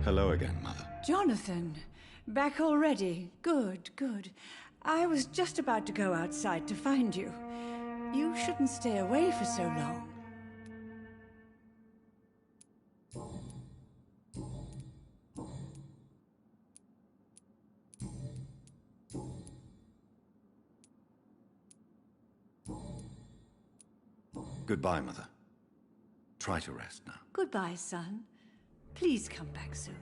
Hello again, Mother. Jonathan, back already. Good, good. I was just about to go outside to find you. You shouldn't stay away for so long. Goodbye, Mother. Try to rest now. Goodbye, son. Please come back soon.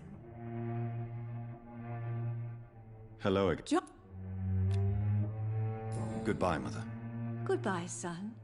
Hello again. Goodbye, Mother. Goodbye, son.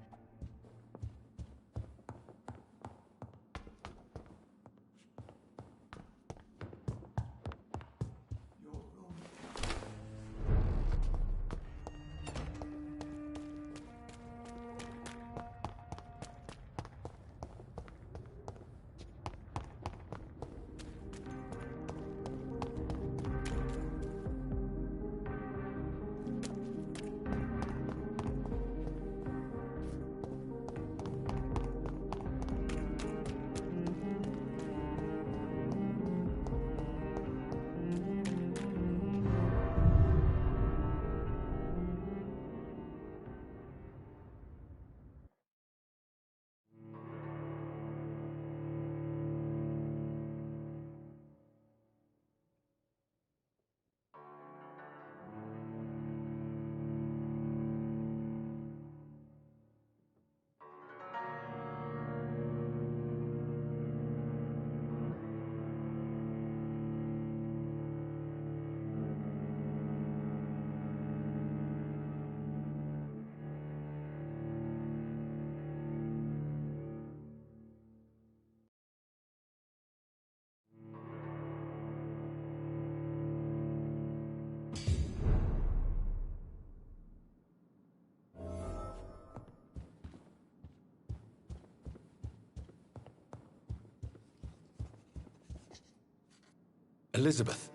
Elizabeth,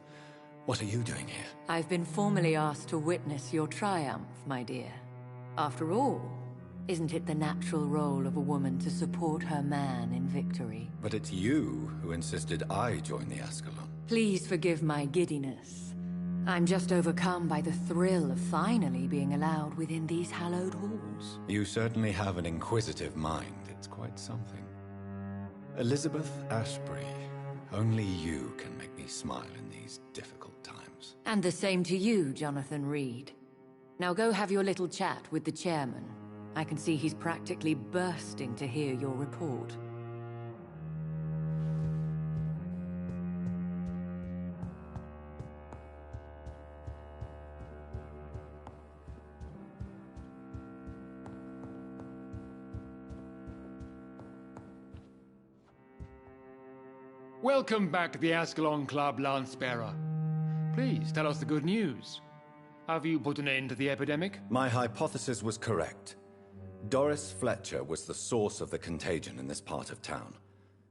what are you doing here? I've been formally asked to witness your triumph, my dear. After all, isn't it the natural role of a woman to support her man in victory? But it's you who insisted I join the Ascalon. Please forgive my giddiness. I'm just overcome by the thrill of finally being allowed within these hallowed halls. You certainly have an inquisitive mind. It's quite something. Elizabeth Ashbury, only you can make me smile in these difficult times. And the same to you, Jonathan Reed. Now go have your little chat with the chairman. I can see he's practically bursting to hear your report. Welcome back to the Ascalon Club, Lance-Bearer. Please tell us the good news. Have you put an end to the epidemic? My hypothesis was correct. Doris Fletcher was the source of the contagion in this part of town.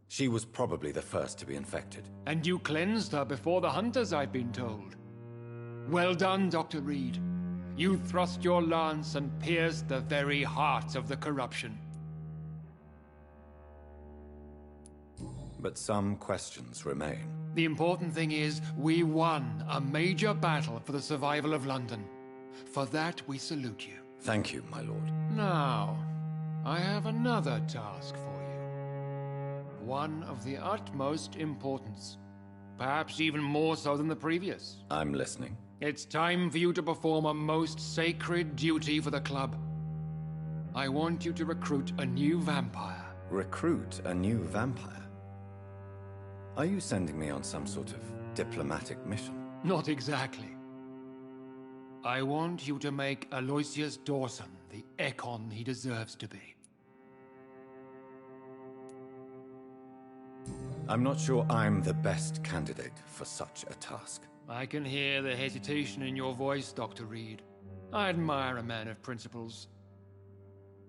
She was probably the first to be infected. And you cleansed her before the hunters, I've been told. Well done, Dr. Reed. You thrust your lance and pierced the very heart of the corruption. But some questions remain. The important thing is, we won a major battle for the survival of London. For that, we salute you. Thank you, my lord. Now, I have another task for you. One of the utmost importance. Perhaps even more so than the previous. I'm listening. It's time for you to perform a most sacred duty for the club. I want you to recruit a new vampire. Recruit a new vampire? Are you sending me on some sort of diplomatic mission? Not exactly. I want you to make Aloysius Dawson the Ekon he deserves to be. I'm not sure I'm the best candidate for such a task. I can hear the hesitation in your voice, Dr. Reed. I admire a man of principles.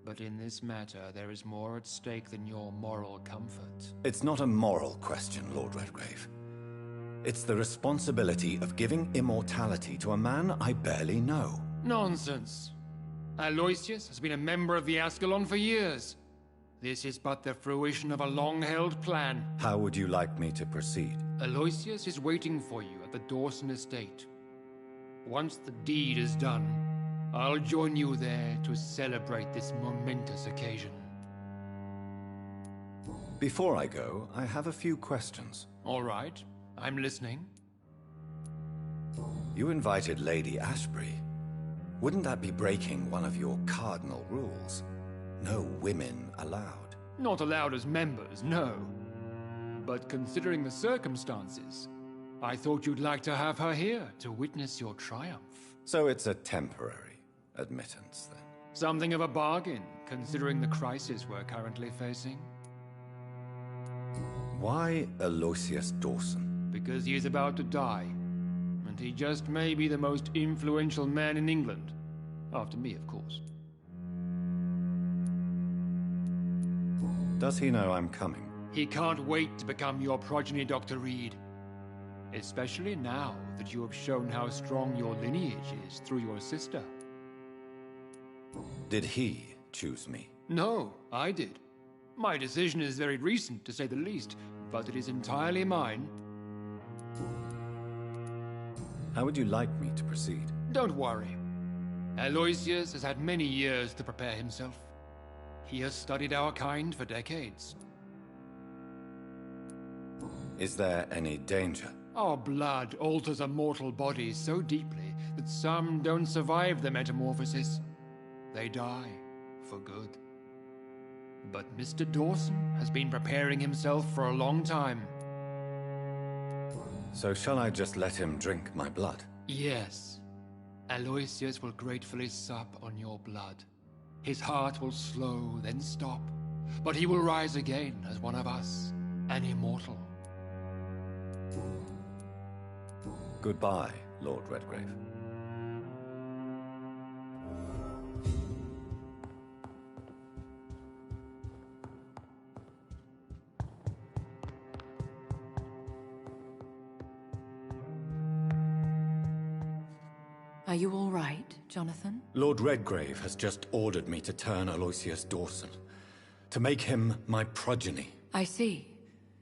But in this matter, there is more at stake than your moral comfort. It's not a moral question, Lord Redgrave. It's the responsibility of giving immortality to a man I barely know. Nonsense. Aloysius has been a member of the Ascalon for years. This is but the fruition of a long-held plan. How would you like me to proceed? Aloysius is waiting for you at the Dawson estate. Once the deed is done, I'll join you there to celebrate this momentous occasion. Before I go, I have a few questions. All right, I'm listening. You invited Lady Ashbury. Wouldn't that be breaking one of your cardinal rules? No women allowed. Not allowed as members, no. But considering the circumstances, I thought you'd like to have her here to witness your triumph. So it's a temporary admittance, then? Something of a bargain, considering the crisis we're currently facing. Why Aloysius Dawson? Because he is about to die, and he just may be the most influential man in England. After me, of course. Does he know I'm coming? He can't wait to become your progeny, Dr. Reed. Especially now that you have shown how strong your lineage is through your sister. Did he choose me? No, I did. My decision is very recent, to say the least, but it is entirely mine. How would you like me to proceed? Don't worry. Aloysius has had many years to prepare himself. He has studied our kind for decades. Is there any danger? Our blood alters a mortal body so deeply that some don't survive the metamorphosis. They die for good. But Mr. Dawson has been preparing himself for a long time. So shall I just let him drink my blood? Yes. Aloysius will gratefully sup on your blood. His heart will slow, then stop. But he will rise again as one of us, an immortal. Goodbye, Lord Redgrave. Are you all right, Jonathan? Lord Redgrave has just ordered me to turn Aloysius Dawson, to make him my progeny. I see.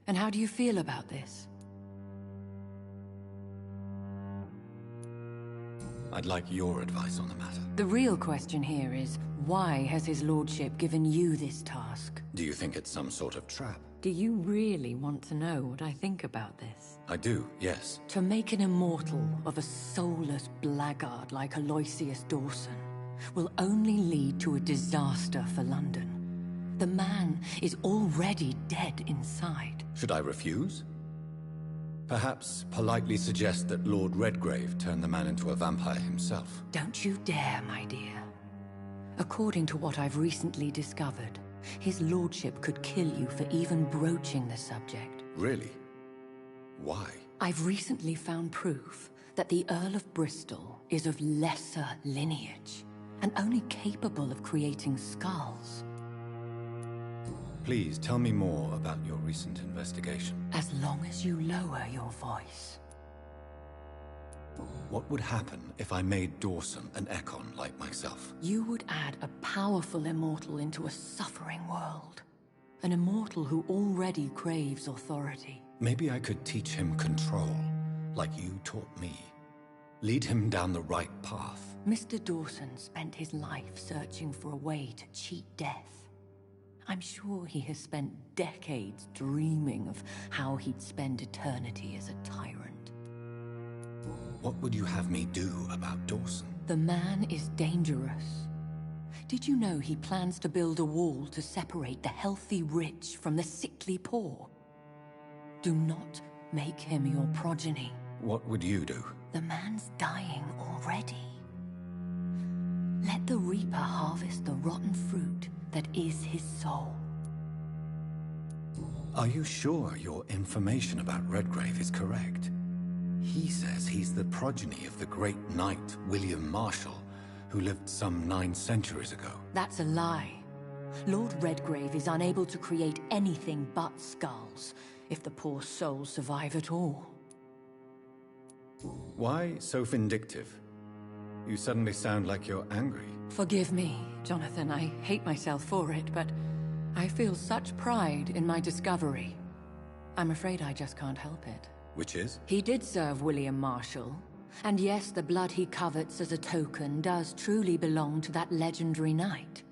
And how do you feel about this? I'd like your advice on the matter. The real question here is, why has his lordship given you this task? Do you think it's some sort of trap? Do you really want to know what I think about this? I do, yes. To make an immortal of a soulless blackguard like Aloysius Dawson will only lead to a disaster for London. The man is already dead inside. Should I refuse? Perhaps politely suggest that Lord Redgrave turn the man into a vampire himself. Don't you dare, my dear. According to what I've recently discovered, his lordship could kill you for even broaching the subject. Really? Why? I've recently found proof that the Earl of Bristol is of lesser lineage and only capable of creating skulls. Please tell me more about your recent investigation. As long as you lower your voice. What would happen if I made Dawson an Ekon like myself? You would add a powerful immortal into a suffering world. An immortal who already craves authority. Maybe I could teach him control, like you taught me. Lead him down the right path. Mr. Dawson spent his life searching for a way to cheat death. I'm sure he has spent decades dreaming of how he'd spend eternity as a tyrant. What would you have me do about Dawson? The man is dangerous. Did you know he plans to build a wall to separate the healthy rich from the sickly poor? Do not make him your progeny. What would you do? The man's dying already. Let the Reaper harvest the rotten fruit that is his soul. Are you sure your information about Redgrave is correct? He says he's the progeny of the great knight William Marshall, who lived some 9 centuries ago. That's a lie. Lord Redgrave is unable to create anything but skulls, if the poor souls survive at all. Why so vindictive? You suddenly sound like you're angry. Forgive me, Jonathan. I hate myself for it, but I feel such pride in my discovery. I'm afraid I just can't help it. Which is? He did serve William Marshall. And yes, the blood he covets as a token does truly belong to that legendary knight.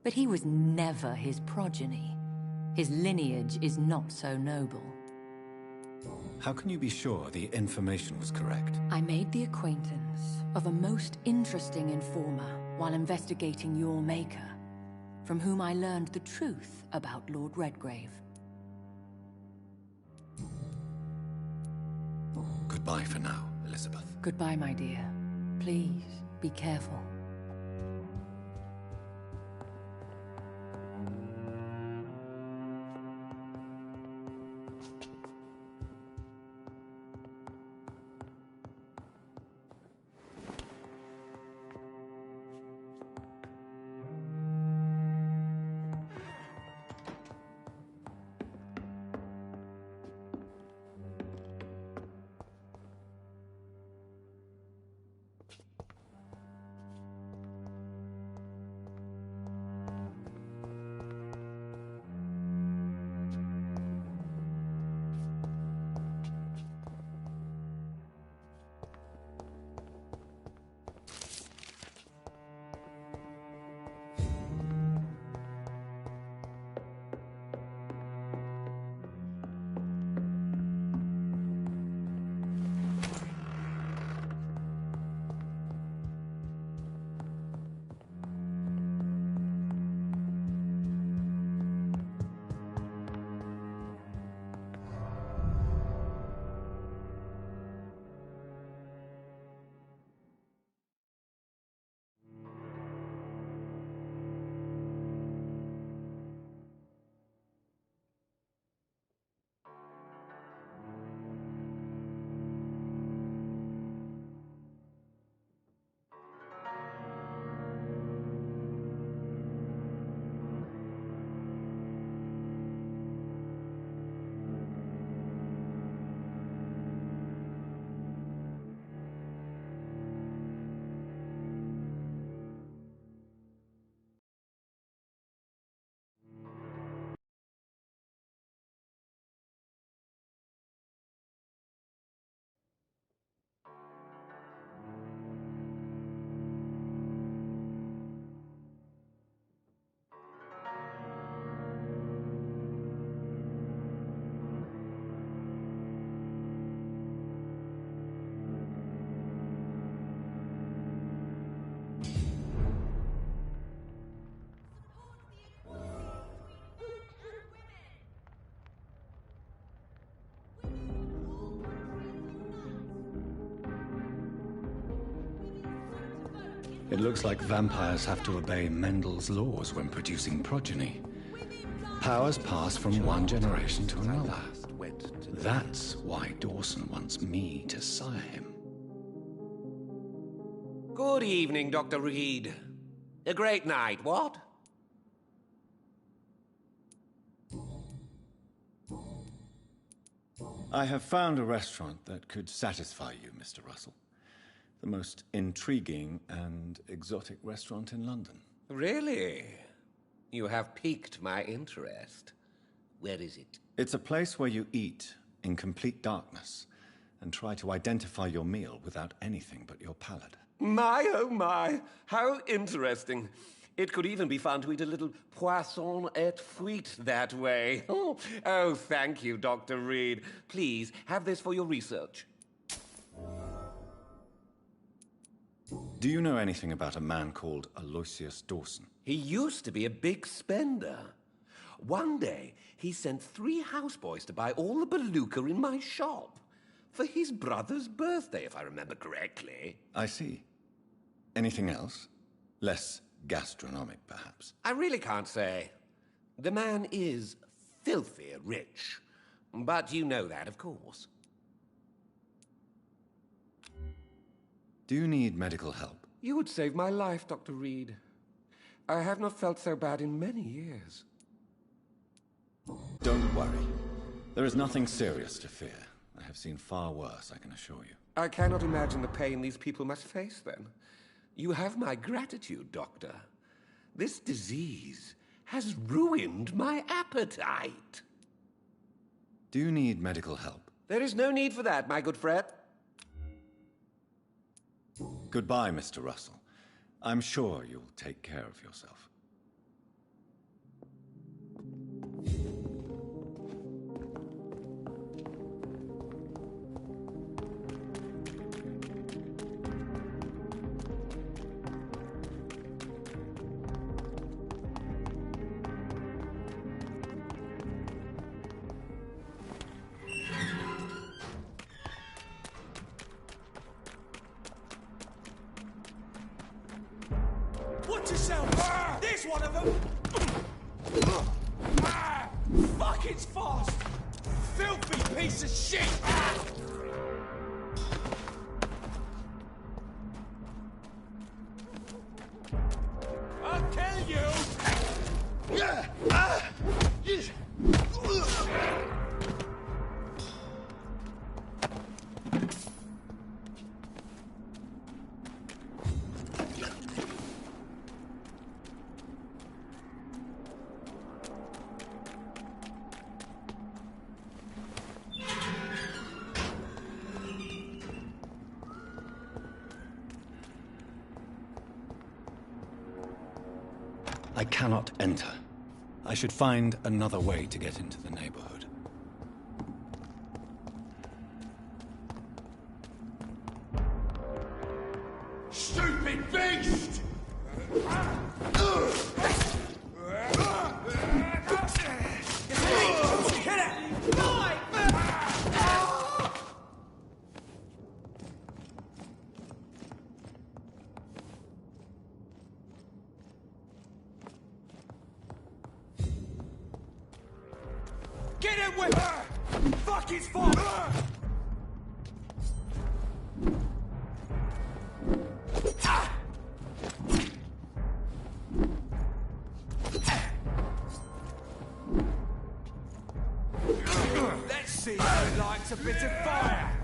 But he was never his progeny. His lineage is not so noble. How can you be sure the information was correct? I made the acquaintance of a most interesting informer while investigating your maker, from whom I learned the truth about Lord Redgrave. Goodbye for now, Elizabeth. Goodbye, my dear. Please, be careful. It looks like vampires have to obey Mendel's laws when producing progeny. Powers pass from one generation to another. That's why Dawson wants me to sire him. Good evening, Dr. Reed. A great night, what? I have found a restaurant that could satisfy you, Mr. Russell. The most intriguing and exotic restaurant in London. Really? You have piqued my interest. Where is it? It's a place where you eat in complete darkness and try to identify your meal without anything but your palate. My, oh my, how interesting. It could even be fun to eat a little poisson et frites that way. Oh, thank you, Dr. Reed. Please, have this for your research. Do you know anything about a man called Aloysius Dawson? He used to be a big spender. One day, he sent 3 houseboys to buy all the beluga in my shop. For his brother's birthday, if I remember correctly. I see. Anything else? Less gastronomic, perhaps? I really can't say. The man is filthy rich. But you know that, of course. Do you need medical help? You would save my life, Dr. Reed. I have not felt so bad in many years. Don't worry. There is nothing serious to fear. I have seen far worse, I can assure you. I cannot imagine the pain these people must face, then. You have my gratitude, Doctor. This disease has ruined my appetite. Do you need medical help? There is no need for that, my good Fred. Goodbye, Mr. Russell. I'm sure you'll take care of yourself. Watch yourself! There's one of them! Fuck, it's fast! Filthy piece of shit! I'll kill you! I cannot enter. I should find another way to get into the neighborhood. Stupid beast! Get him with her! Fuck his fault! Let's see who likes a bit of fire!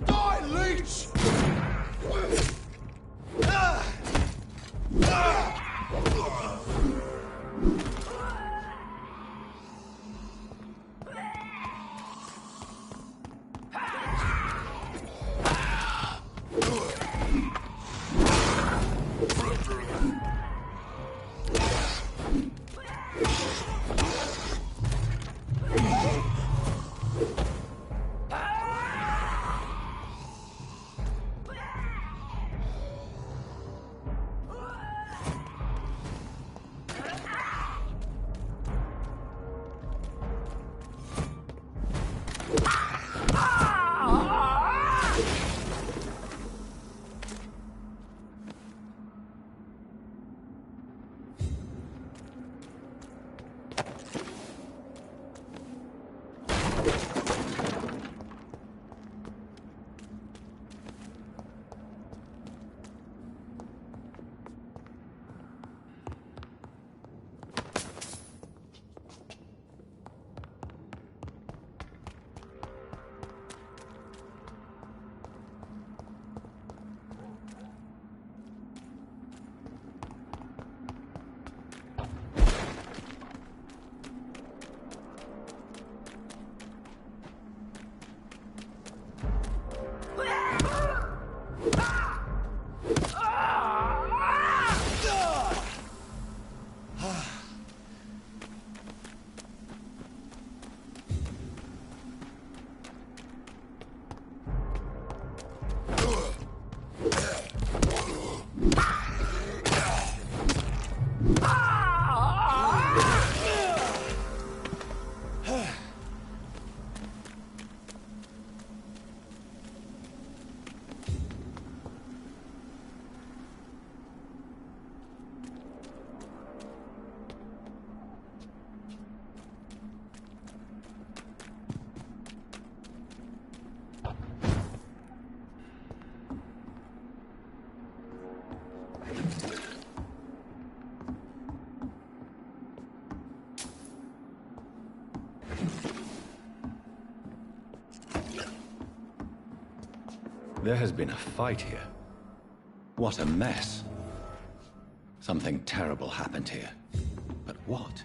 Die, leech! There has been a fight here. What a mess. Something terrible happened here. But what?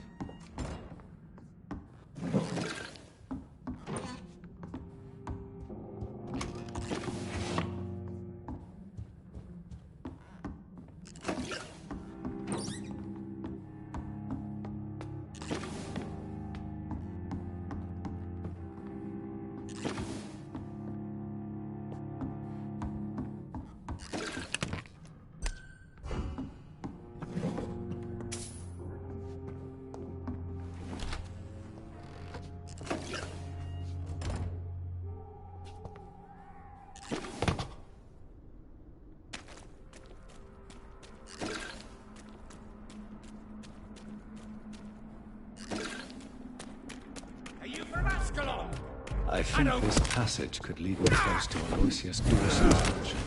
I think this passage could lead me close to Aloysius Dawson's version.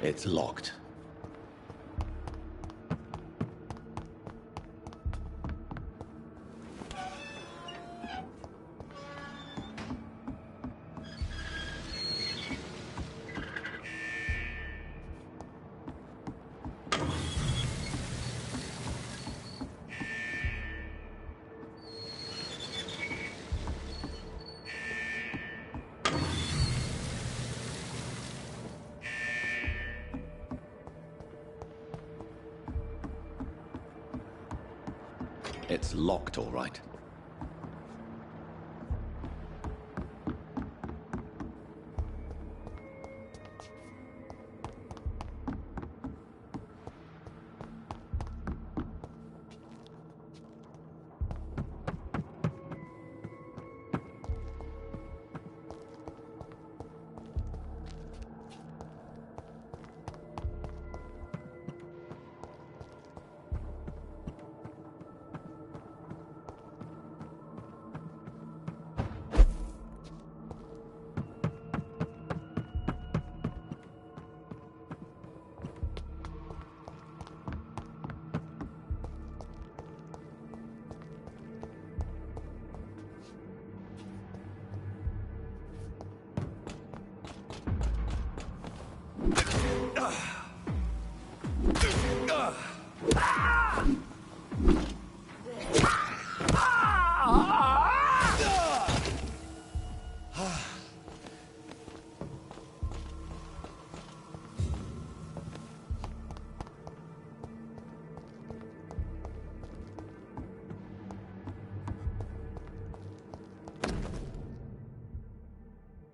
It's locked. It's locked, all right.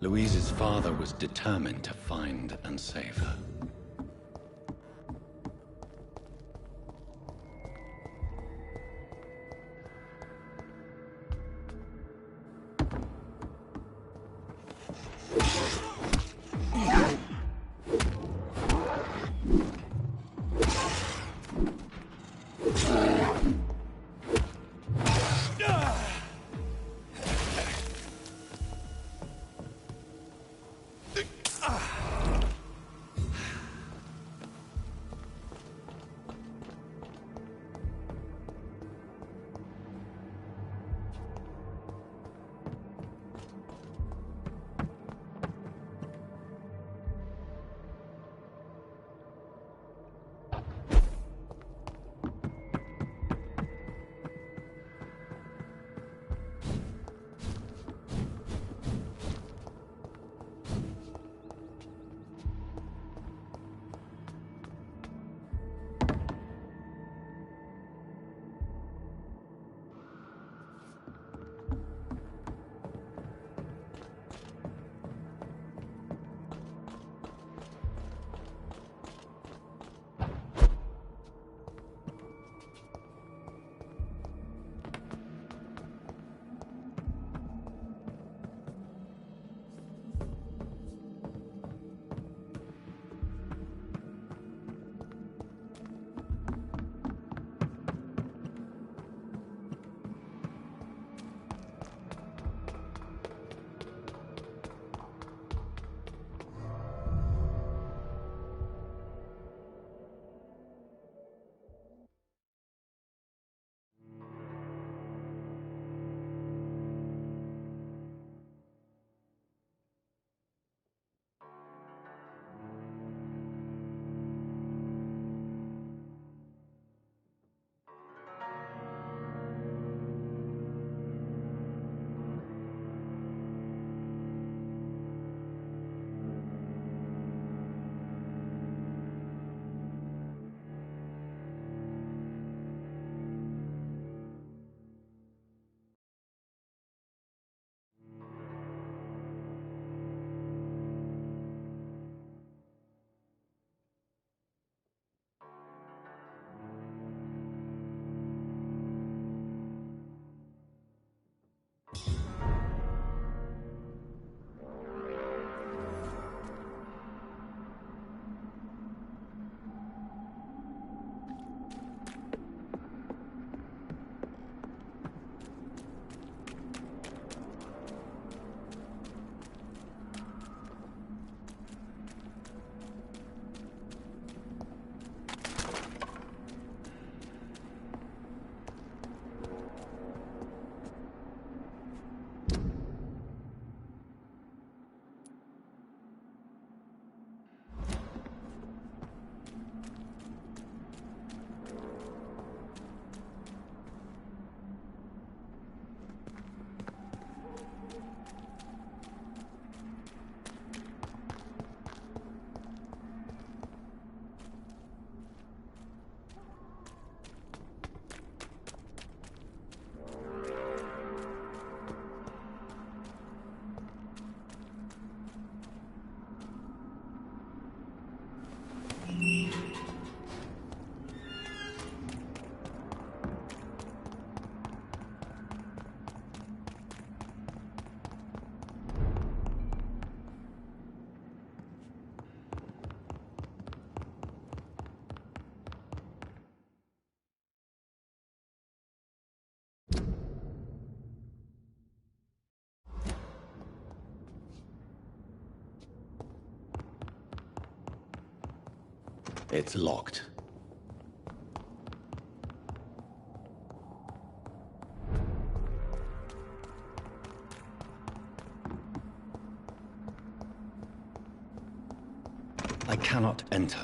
Louise's father was determined to find and save her. It's locked. I cannot enter.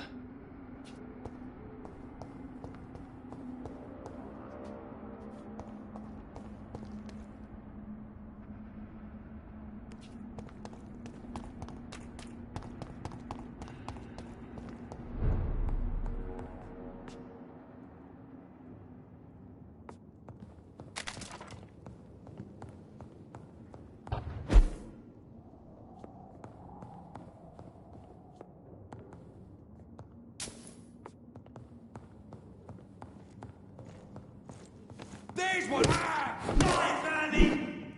There's one! Nice, Andy!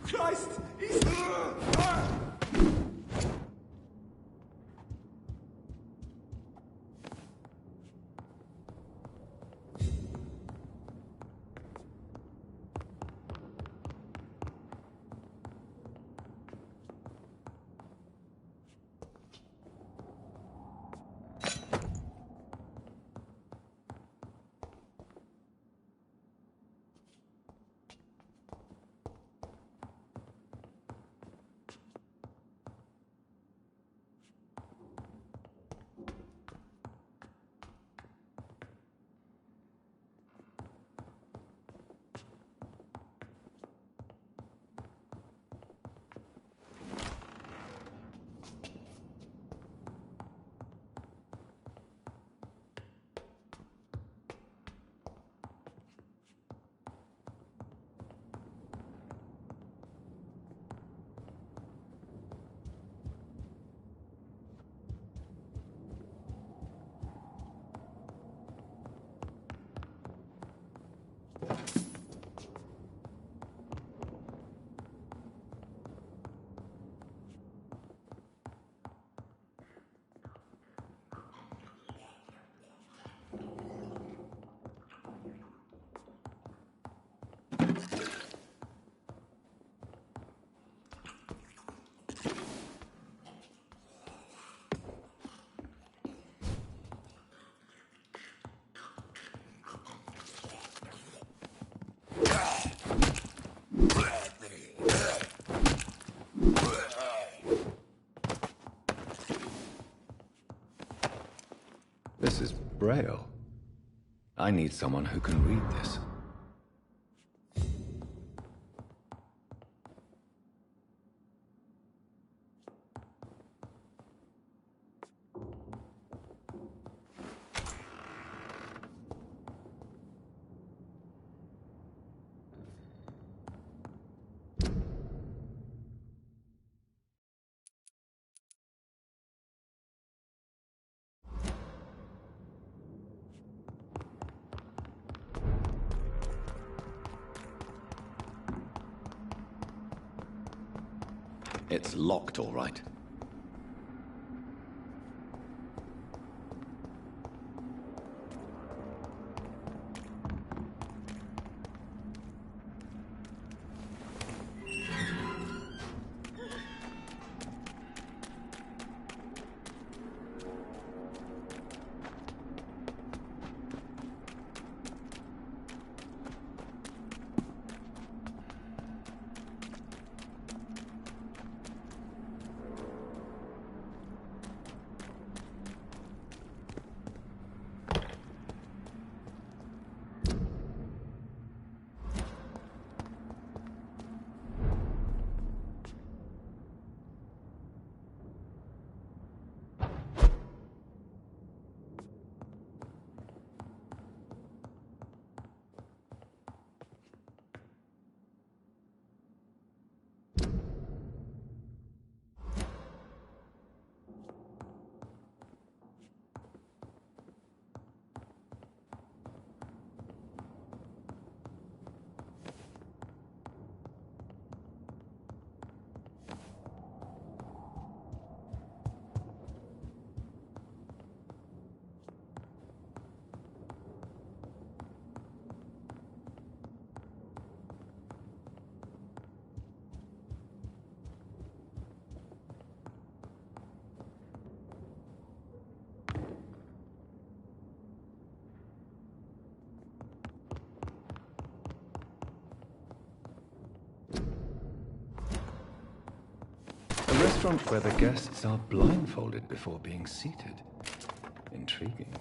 Christ! He's... This is Braille. I need someone who can read this. It's locked, all right. A restaurant where the guests are blindfolded before being seated. Intriguing.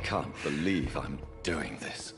can't believe I'm doing this.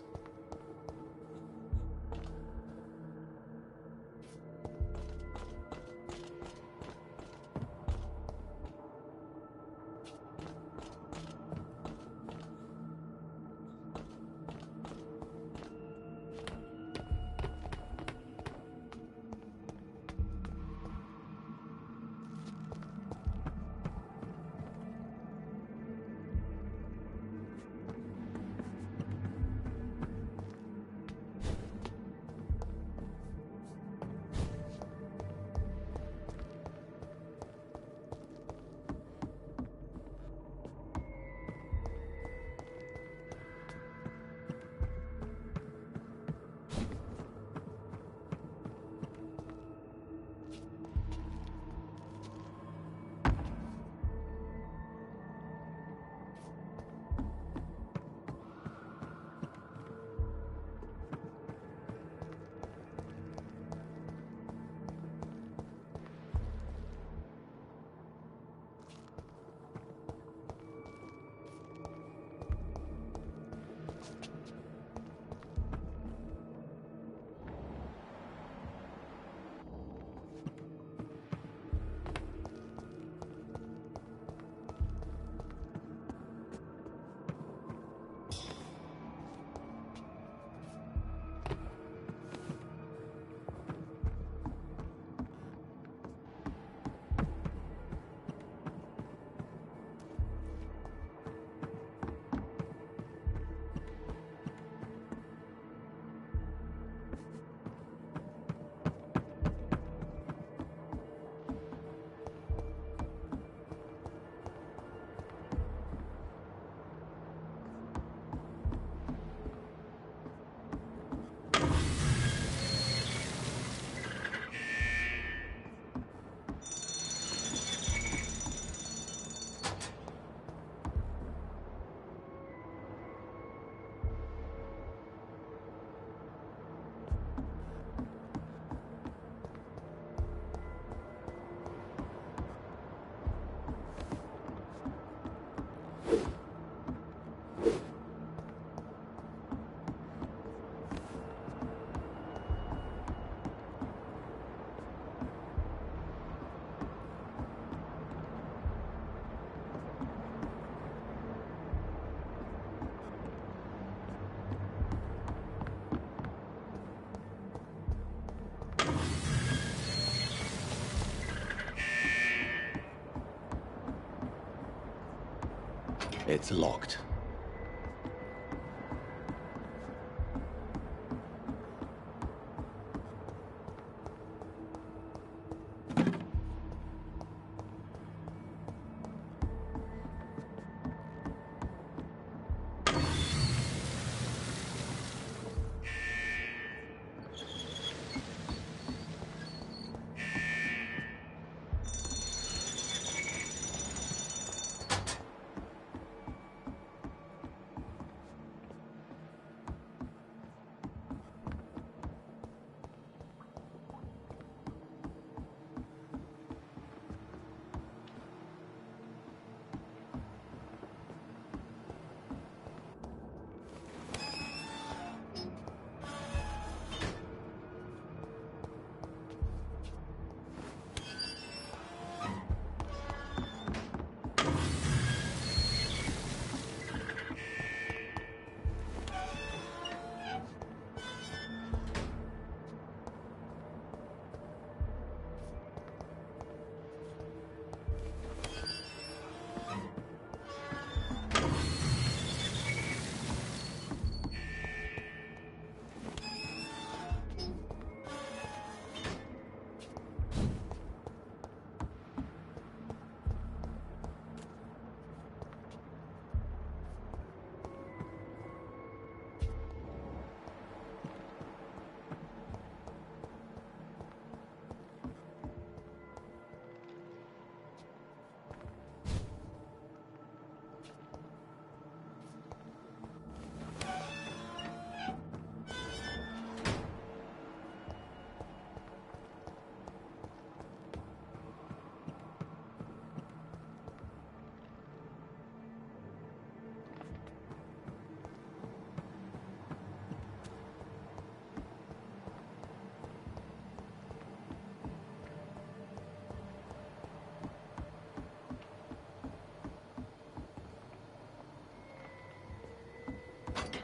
It's locked.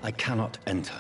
I cannot enter.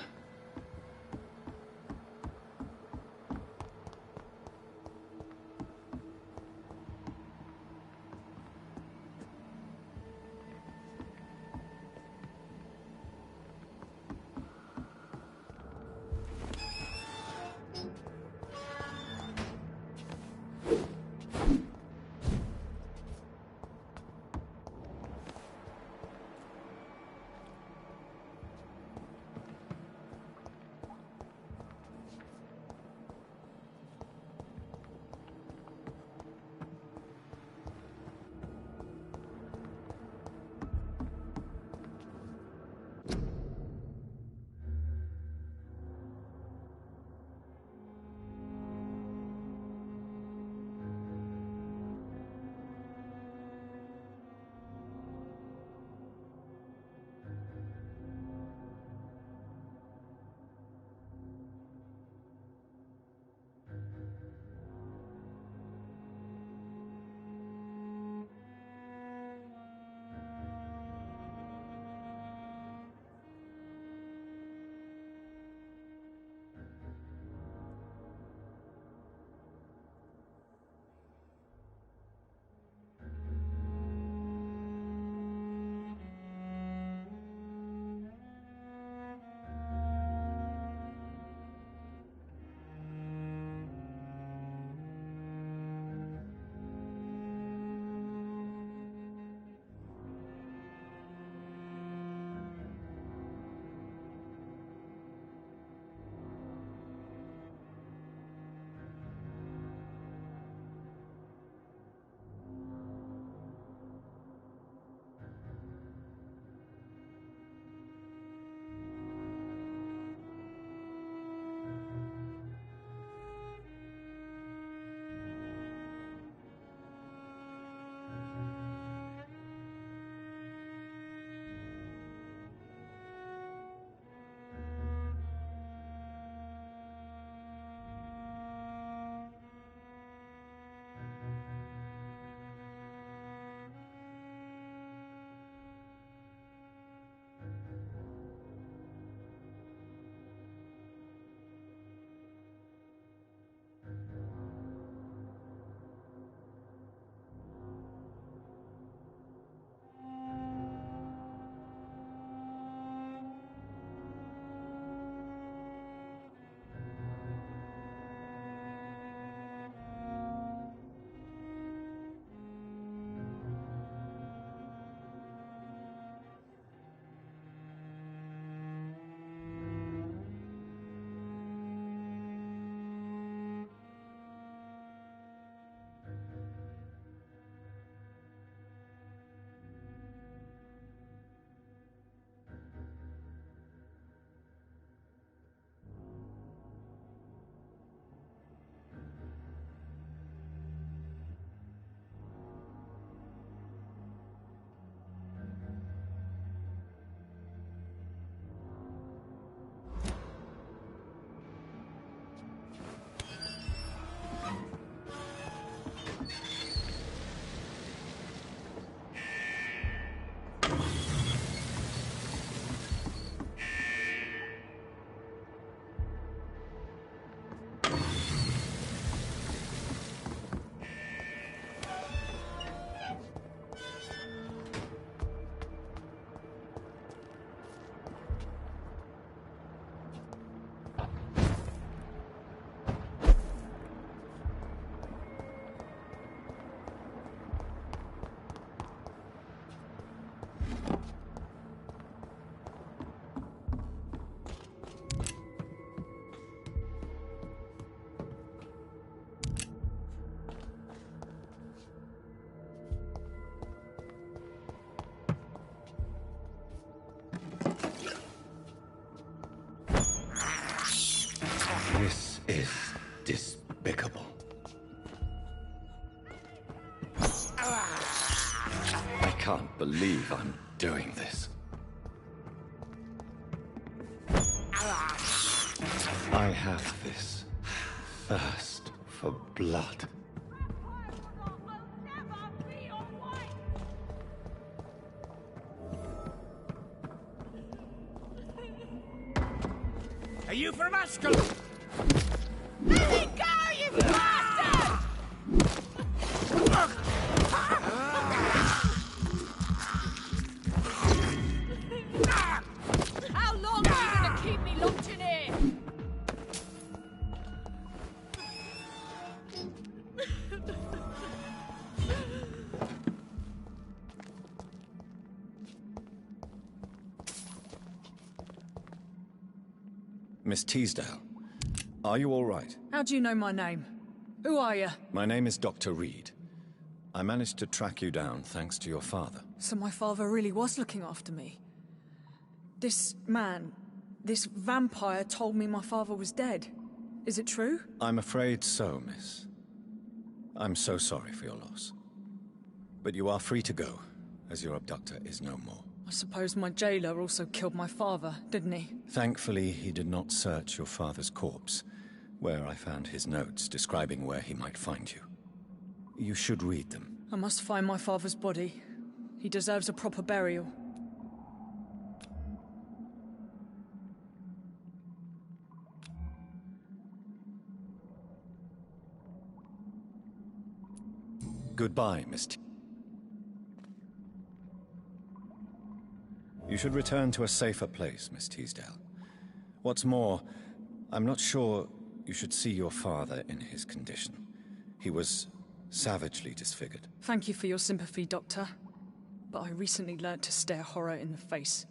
This is despicable. I can't believe I'm doing this. I have this thirst for blood. Are you from Ascalon? Let me go, you bastard! How long are you gonna keep me locked in here? Miss Teasdale, are you all right? How do you know my name? Who are you? My name is Dr. Reed. I managed to track you down thanks to your father. So my father really was looking after me. This man, this vampire told me my father was dead. Is it true? I'm afraid so, miss. I'm so sorry for your loss. But you are free to go, as your abductor is no more. I suppose my jailer also killed my father, didn't he? Thankfully, he did not search your father's corpse, where I found his notes describing where he might find you. You should read them. I must find my father's body. He deserves a proper burial. Goodbye, Miss T. You should return to a safer place, Miss Teasdale. What's more, I'm not sure you should see your father in his condition. He was savagely disfigured. Thank you for your sympathy, Doctor. But I recently learnt to stare horror in the face.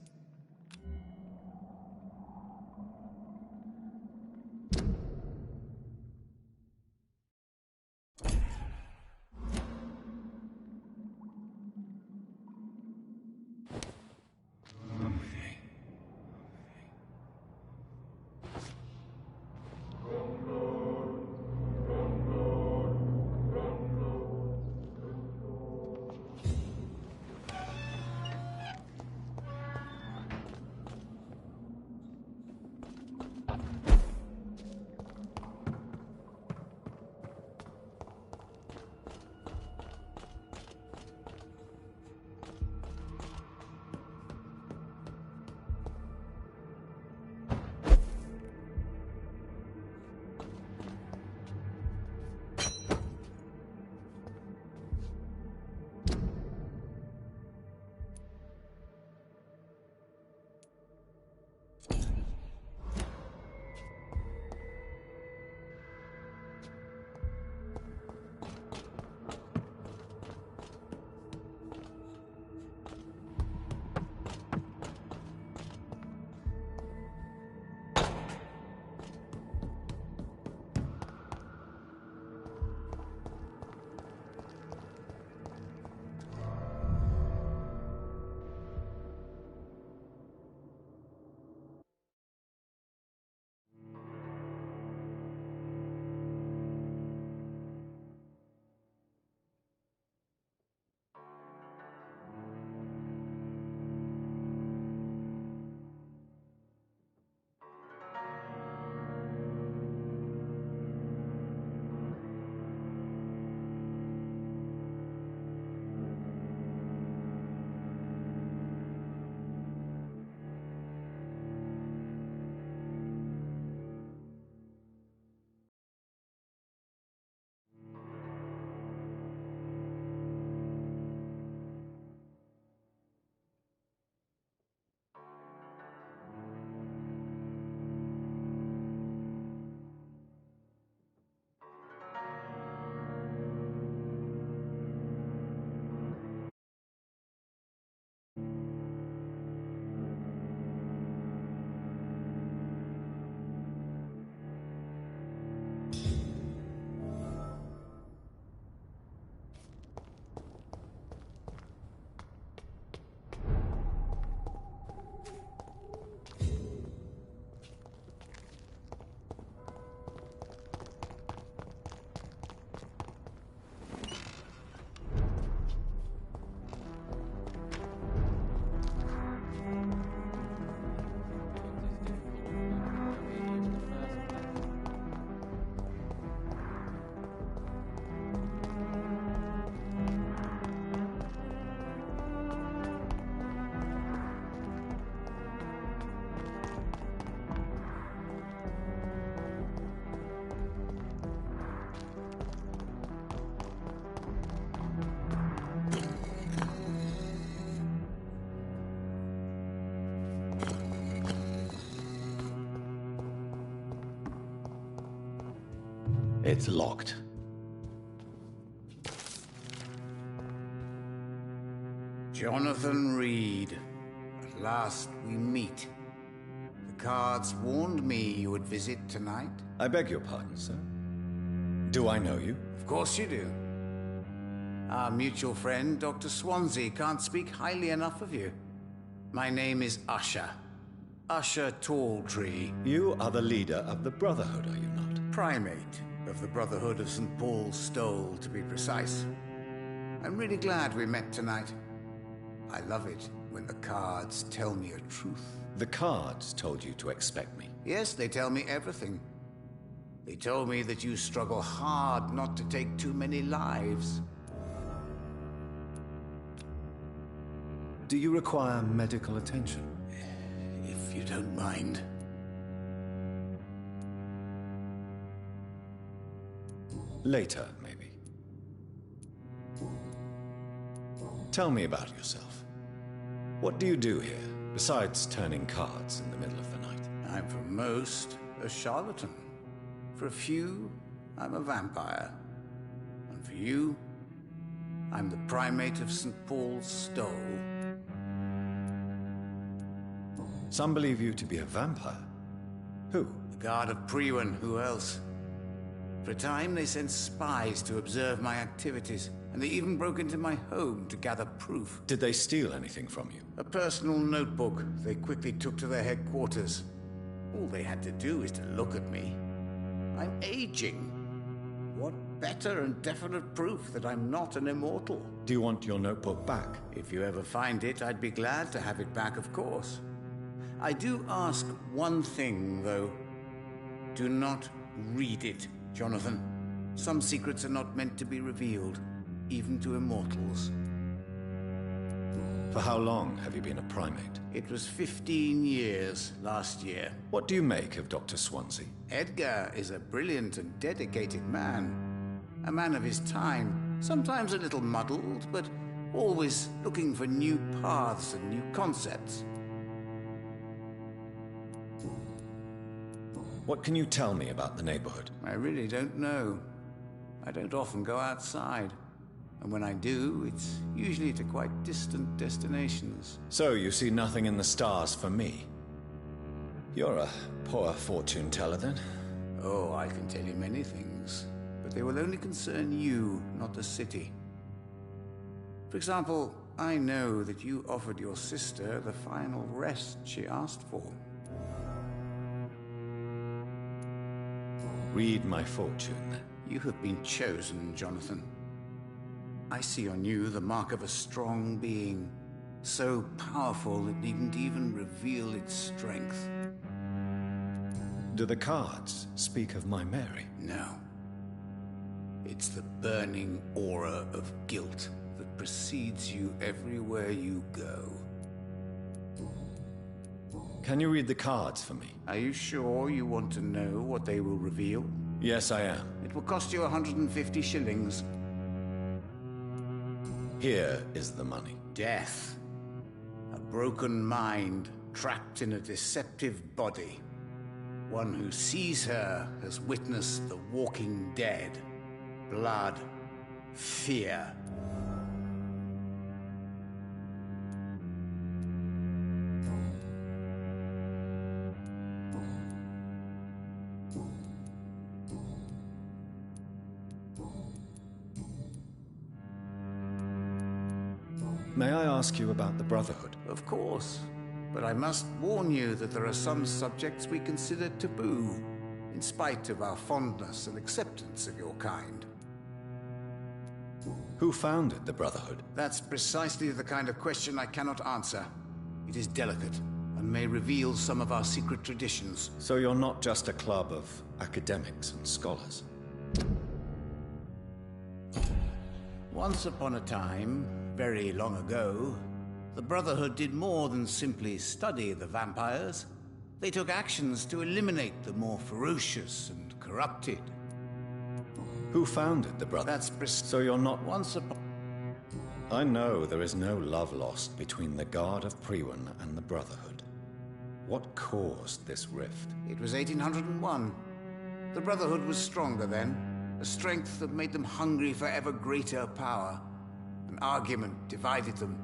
It's locked. Jonathan Reed. At last we meet. The cards warned me you would visit tonight. I beg your pardon, sir. Do I know you? Of course you do. Our mutual friend, Dr. Swansea, can't speak highly enough of you. My name is Usher. Usher Talltree. You are the leader of the Brotherhood, are you not? Primate of the Brotherhood of St. Paul's Stole, to be precise. I'm really glad we met tonight. I love it when the cards tell me a truth. The cards told you to expect me. Yes, they tell me everything. They told me that you struggle hard not to take too many lives. Do you require medical attention? If you don't mind. Later, maybe. Tell me about yourself. What do you do here, besides turning cards in the middle of the night? I'm for most a charlatan. For a few, I'm a vampire. And for you, I'm the primate of St. Paul's Stole. Some believe you to be a vampire. Who? The guard of Priwen, who else? For a time, they sent spies to observe my activities, and they even broke into my home to gather proof. Did they steal anything from you? A personal notebook they quickly took to their headquarters. All they had to do is to look at me. I'm aging. What better and definite proof that I'm not an immortal? Do you want your notebook back? If you ever find it, I'd be glad to have it back, of course. I do ask one thing, though. Do not read it, Jonathan. Some secrets are not meant to be revealed, even to immortals. For how long have you been a primate? It was 15 years last year. What do you make of Dr. Swansea? Edgar is a brilliant and dedicated man. A man of his time, sometimes a little muddled, but always looking for new paths and new concepts. What can you tell me about the neighborhood? I really don't know. I don't often go outside. And when I do, it's usually to quite distant destinations. So you see nothing in the stars for me? You're a poor fortune teller, then? Oh, I can tell you many things, but they will only concern you, not the city. For example, I know that you offered your sister the final rest she asked for. Read my fortune, then. You have been chosen, Jonathan. I see on you the mark of a strong being, so powerful it needn't even reveal its strength. Do the cards speak of my Mary? No. It's the burning aura of guilt that precedes you everywhere you go. Can you read the cards for me? Are you sure you want to know what they will reveal? Yes, I am. It will cost you 150 shillings. Here is the money. Death. A broken mind trapped in a deceptive body. One who sees her has witnessed the walking dead. Blood. Fear. May I ask you about the Brotherhood? Of course. But I must warn you that there are some subjects we consider taboo, in spite of our fondness and acceptance of your kind. Who founded the Brotherhood? That's precisely the kind of question I cannot answer. It is delicate, and may reveal some of our secret traditions. So you're not just a club of academics and scholars? Once upon a time, very long ago, the Brotherhood did more than simply study the vampires. They took actions to eliminate the more ferocious and corrupted. Who founded the Brotherhood? So you're not... Once upon... I know there is no love lost between the Guard of Priwen and the Brotherhood. What caused this rift? It was 1801. The Brotherhood was stronger then. A strength that made them hungry for ever greater power. An argument divided them,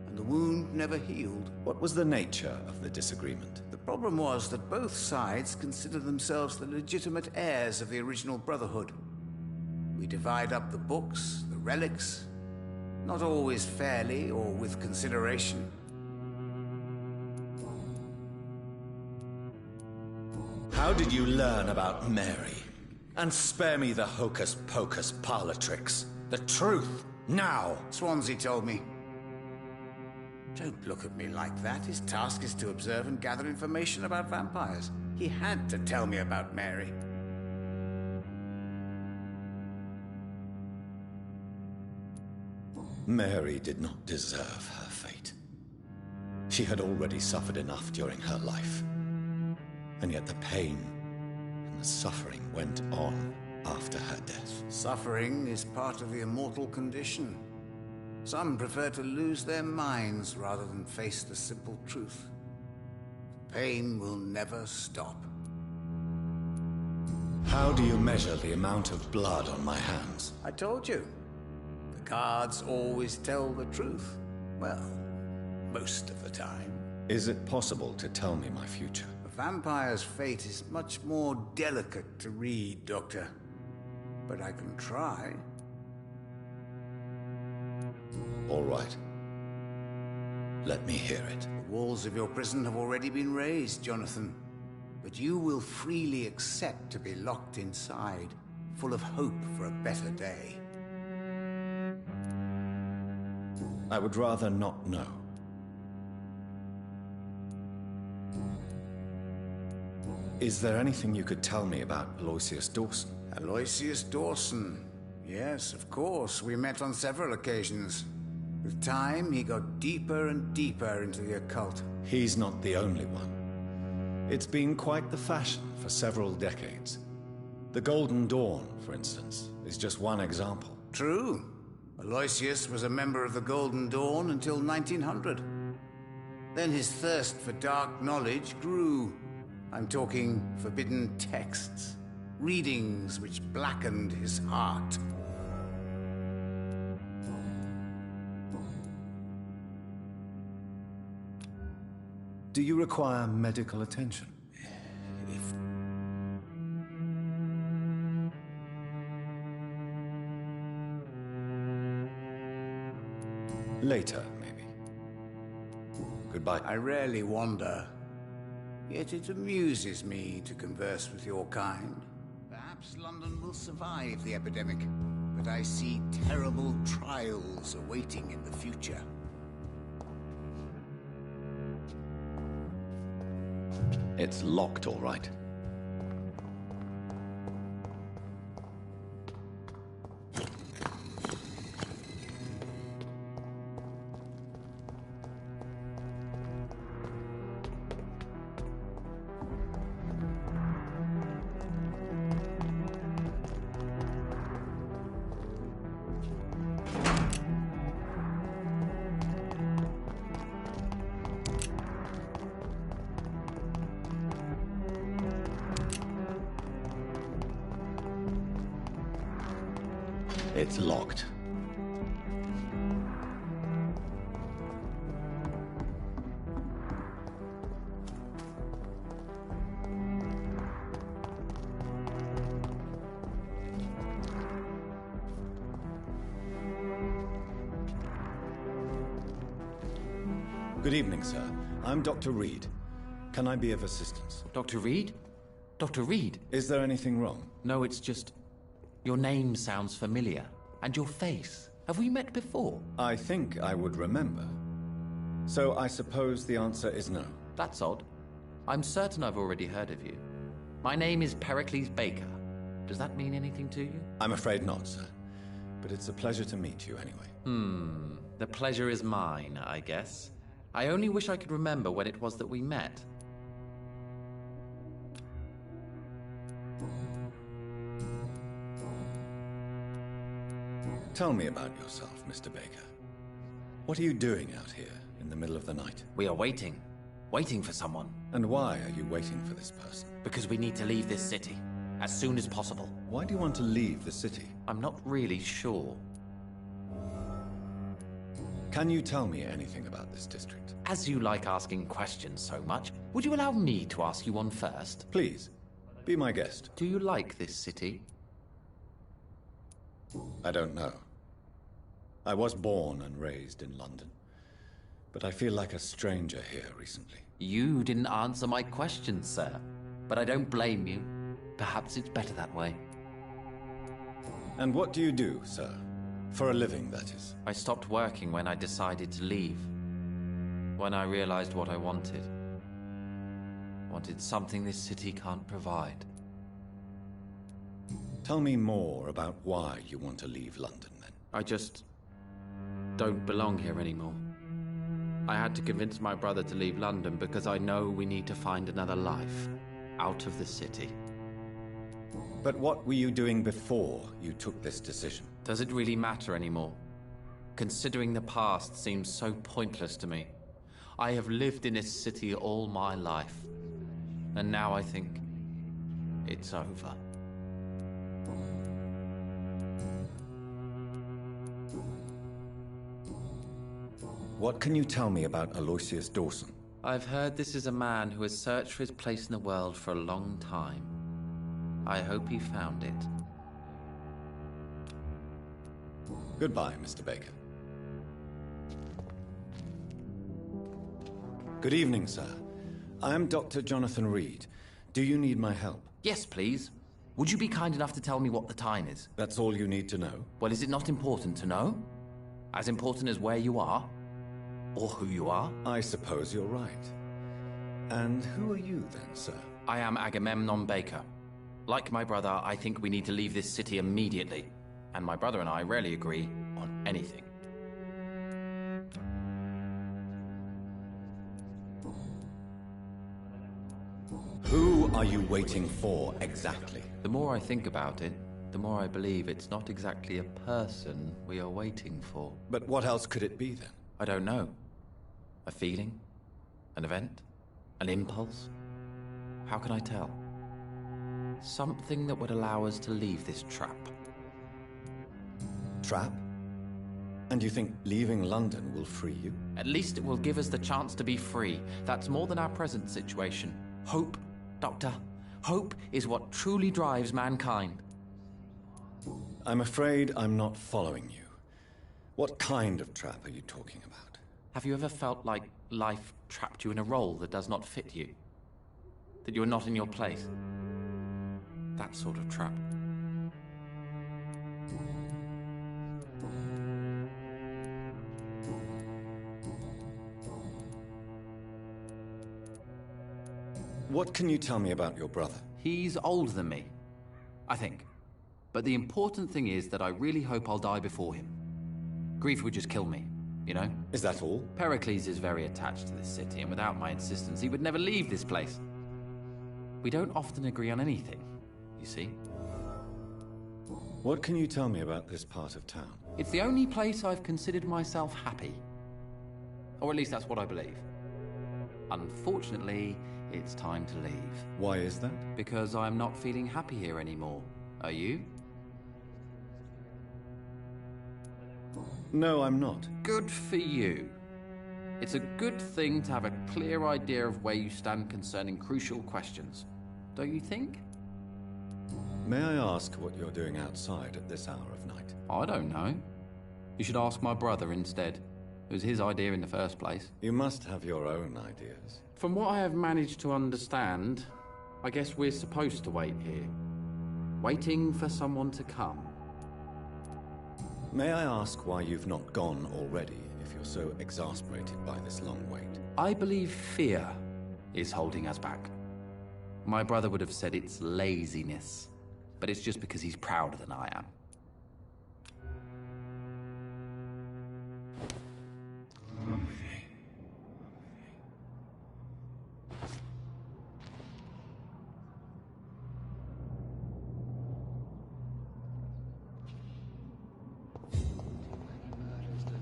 and the wound never healed. What was the nature of the disagreement? The problem was that both sides considered themselves the legitimate heirs of the original Brotherhood. We divide up the books, the relics, not always fairly or with consideration. How did you learn about Mary? And spare me the hocus-pocus parlor tricks. The truth, now! Swansea told me. Don't look at me like that. His task is to observe and gather information about vampires. He had to tell me about Mary. Mary did not deserve her fate. She had already suffered enough during her life. And yet the pain and the suffering went on after her death. Suffering is part of the immortal condition. Some prefer to lose their minds rather than face the simple truth. Pain will never stop. How do you measure the amount of blood on my hands? I told you. The cards always tell the truth. Well, most of the time. Is it possible to tell me my future? A vampire's fate is much more delicate to read, Doctor. But I can try. All right. Let me hear it. The walls of your prison have already been raised, Jonathan. But you will freely accept to be locked inside, full of hope for a better day. I would rather not know. Is there anything you could tell me about Aloysius Dawson? Aloysius Dawson. Yes, of course. We met on several occasions. With time, he got deeper and deeper into the occult. He's not the only one. It's been quite the fashion for several decades. The Golden Dawn, for instance, is just one example. True. Aloysius was a member of the Golden Dawn until 1900. Then his thirst for dark knowledge grew. I'm talking forbidden texts, readings which blackened his heart. Do you require medical attention? Later, maybe. Goodbye. I rarely wander. Yet it amuses me to converse with your kind. Perhaps London will survive the epidemic, but I see terrible trials awaiting in the future. It's locked, all right. It's locked. Good evening, sir. I'm Dr. Reed. Can I be of assistance? Dr. Reed? Dr. Reed? Is there anything wrong? No, it's just... your name sounds familiar. And your face. Have we met before? I think I would remember. So I suppose the answer is no. That's odd. I'm certain I've already heard of you. My name is Pericles Baker. Does that mean anything to you? I'm afraid not, sir. But it's a pleasure to meet you anyway. The pleasure is mine, I guess. I only wish I could remember when it was that we met. Tell me about yourself, Mr. Baker. What are you doing out here in the middle of the night? We are waiting. Waiting for someone. And why are you waiting for this person? Because we need to leave this city. as soon as possible. Why do you want to leave the city? I'm not really sure. Can you tell me anything about this district? As you like asking questions so much, would you allow me to ask you one first? Please, be my guest. Do you like this city? I don't know. I was born and raised in London, but I feel like a stranger here recently. You didn't answer my question, sir. But I don't blame you. Perhaps it's better that way. And what do you do, sir? For a living, that is. I stopped working when I decided to leave. When I realized what I wanted. Wanted something this city can't provide. Tell me more about why you want to leave London, then. I just don't belong here anymore. I had to convince my brother to leave London because I know we need to find another life out of the city. But what were you doing before you took this decision? Does it really matter anymore? Considering the past seems so pointless to me. I have lived in this city all my life, and now I think it's over. What can you tell me about Aloysius Dawson? I've heard this is a man who has searched for his place in the world for a long time. I hope he found it. Goodbye, Mr. Baker. Good evening, sir. I am Dr. Jonathan Reed. Do you need my help? Yes, please. Would you be kind enough to tell me what the time is? That's all you need to know? Well, is it not important to know? As important as where you are? Or who you are? I suppose you're right. And who are you then, sir? I am Agamemnon Baker. Like my brother, I think we need to leave this city immediately. And my brother and I rarely agree on anything. Who are you waiting for, exactly? The more I think about it, the more I believe it's not exactly a person we are waiting for. But what else could it be, then? I don't know. A feeling? An event? An impulse? How can I tell? Something that would allow us to leave this trap. Trap? And you think leaving London will free you? At least it will give us the chance to be free. That's more than our present situation. Hope, Doctor. Hope is what truly drives mankind. I'm afraid I'm not following you. What kind of trap are you talking about? Have you ever felt like life trapped you in a role that does not fit you? That you are not in your place? That sort of trap. What can you tell me about your brother? He's older than me, I think. But the important thing is that I really hope I'll die before him. Grief would just kill me, you know? Is that all? Pericles is very attached to this city, and without my insistence, he would never leave this place. We don't often agree on anything, you see? What can you tell me about this part of town? It's the only place I've considered myself happy. Or at least that's what I believe. Unfortunately, it's time to leave. Why is that? Because I'm not feeling happy here anymore. Are you? No, I'm not. Good for you. It's a good thing to have a clear idea of where you stand concerning crucial questions. Don't you think? May I ask what you're doing outside at this hour of night? I don't know. You should ask my brother instead. It was his idea in the first place. You must have your own ideas. From what I have managed to understand, I guess we're supposed to wait here. Waiting for someone to come. May I ask why you've not gone already, if you're so exasperated by this long wait? I believe fear is holding us back. My brother would have said it's laziness, but it's just because he's prouder than I am.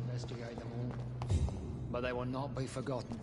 Investigate them all, but they will not be forgotten.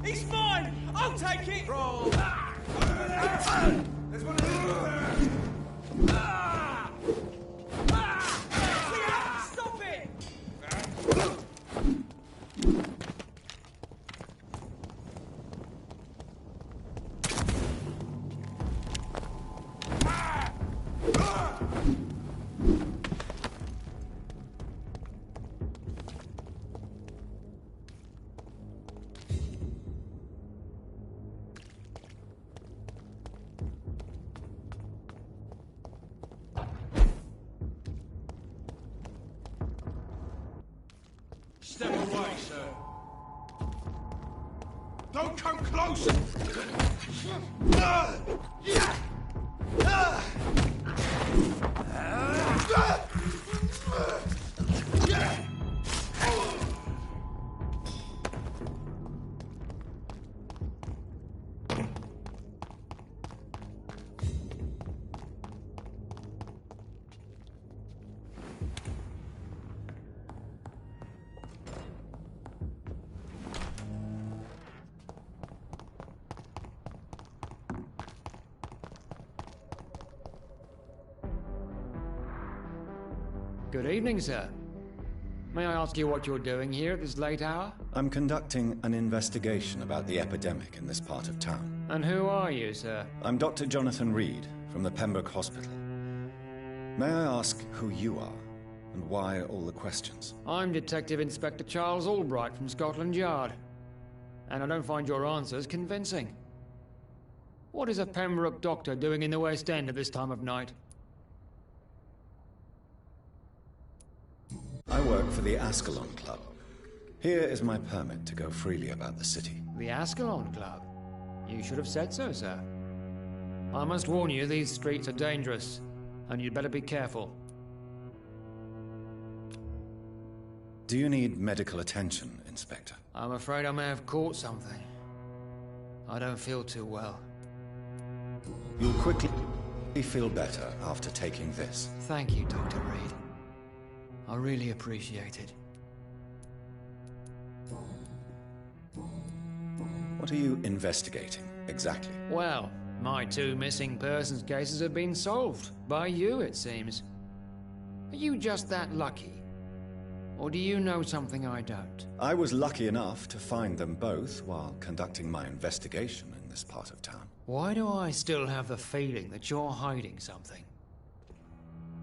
He's mine! I'll take it! Roll! There's one of them! Stop it! Step away, sir. Don't come close! Good evening, sir. May I ask you what you're doing here at this late hour? I'm conducting an investigation about the epidemic in this part of town. And who are you, sir? I'm Dr. Jonathan Reed from the Pembroke Hospital. May I ask who you are and why all the questions? I'm Detective Inspector Charles Albright from Scotland Yard. And I don't find your answers convincing. What is a Pembroke doctor doing in the West End at this time of night? I work for the Ascalon Club. Here is my permit to go freely about the city. The Ascalon Club? You should have said so, sir. I must warn you, these streets are dangerous, and you'd better be careful. Do you need medical attention, Inspector? I'm afraid I may have caught something. I don't feel too well. You'll quickly feel better after taking this. Thank you, Dr. Reed. I really appreciate it. What are you investigating, exactly? Well, my 2 missing persons cases have been solved. By you, it seems. Are you just that lucky? Or do you know something I don't? I was lucky enough to find them both while conducting my investigation in this part of town. Why do I still have the feeling that you're hiding something?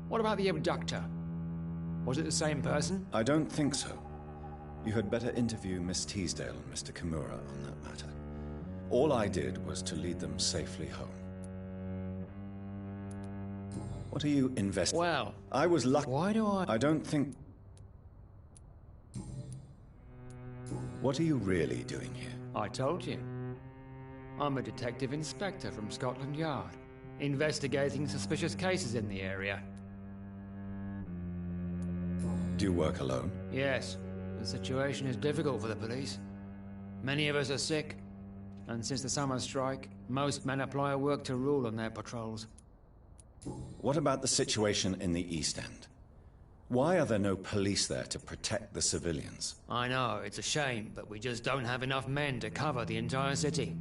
What about the abductor? Was it the same person? I don't think so. You had better interview Miss Teasdale and Mr. Kimura on that matter. All I did was to lead them safely home. What are you investing? Well, I was lucky. why do I... I don't think... What are you really doing here? I told you. I'm a detective inspector from Scotland Yard, investigating suspicious cases in the area. Do you work alone? Yes, the situation is difficult for the police. Many of us are sick, and since the summer strike, most men apply a work to rule on their patrols. What about the situation in the East End? Why are there no police there to protect the civilians? I know, it's a shame, but we just don't have enough men to cover the entire city.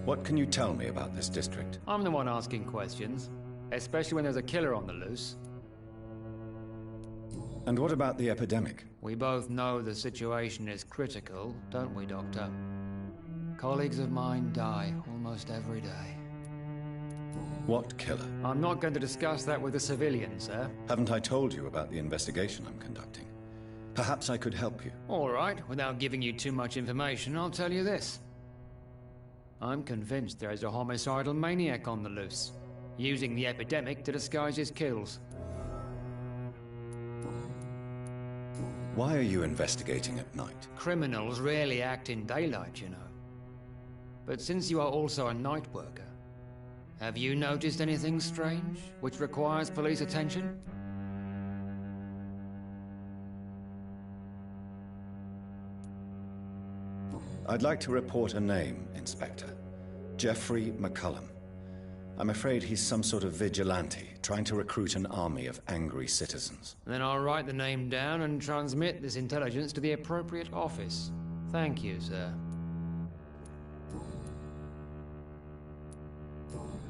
What can you tell me about this district? I'm the one asking questions, especially when there's a killer on the loose. And what about the epidemic? We both know the situation is critical, don't we, Doctor? Colleagues of mine die almost every day. What killer? I'm not going to discuss that with the civilians, sir. Haven't I told you about the investigation I'm conducting? Perhaps I could help you. All right, without giving you too much information, I'll tell you this. I'm convinced there is a homicidal maniac on the loose, using the epidemic to disguise his kills. Why are you investigating at night? Criminals rarely act in daylight, you know. But since you are also a night worker, have you noticed anything strange, which requires police attention? I'd like to report a name, Inspector. Jeffrey McCullum. I'm afraid he's some sort of vigilante, trying to recruit an army of angry citizens. Then I'll write the name down and transmit this intelligence to the appropriate office. Thank you, sir.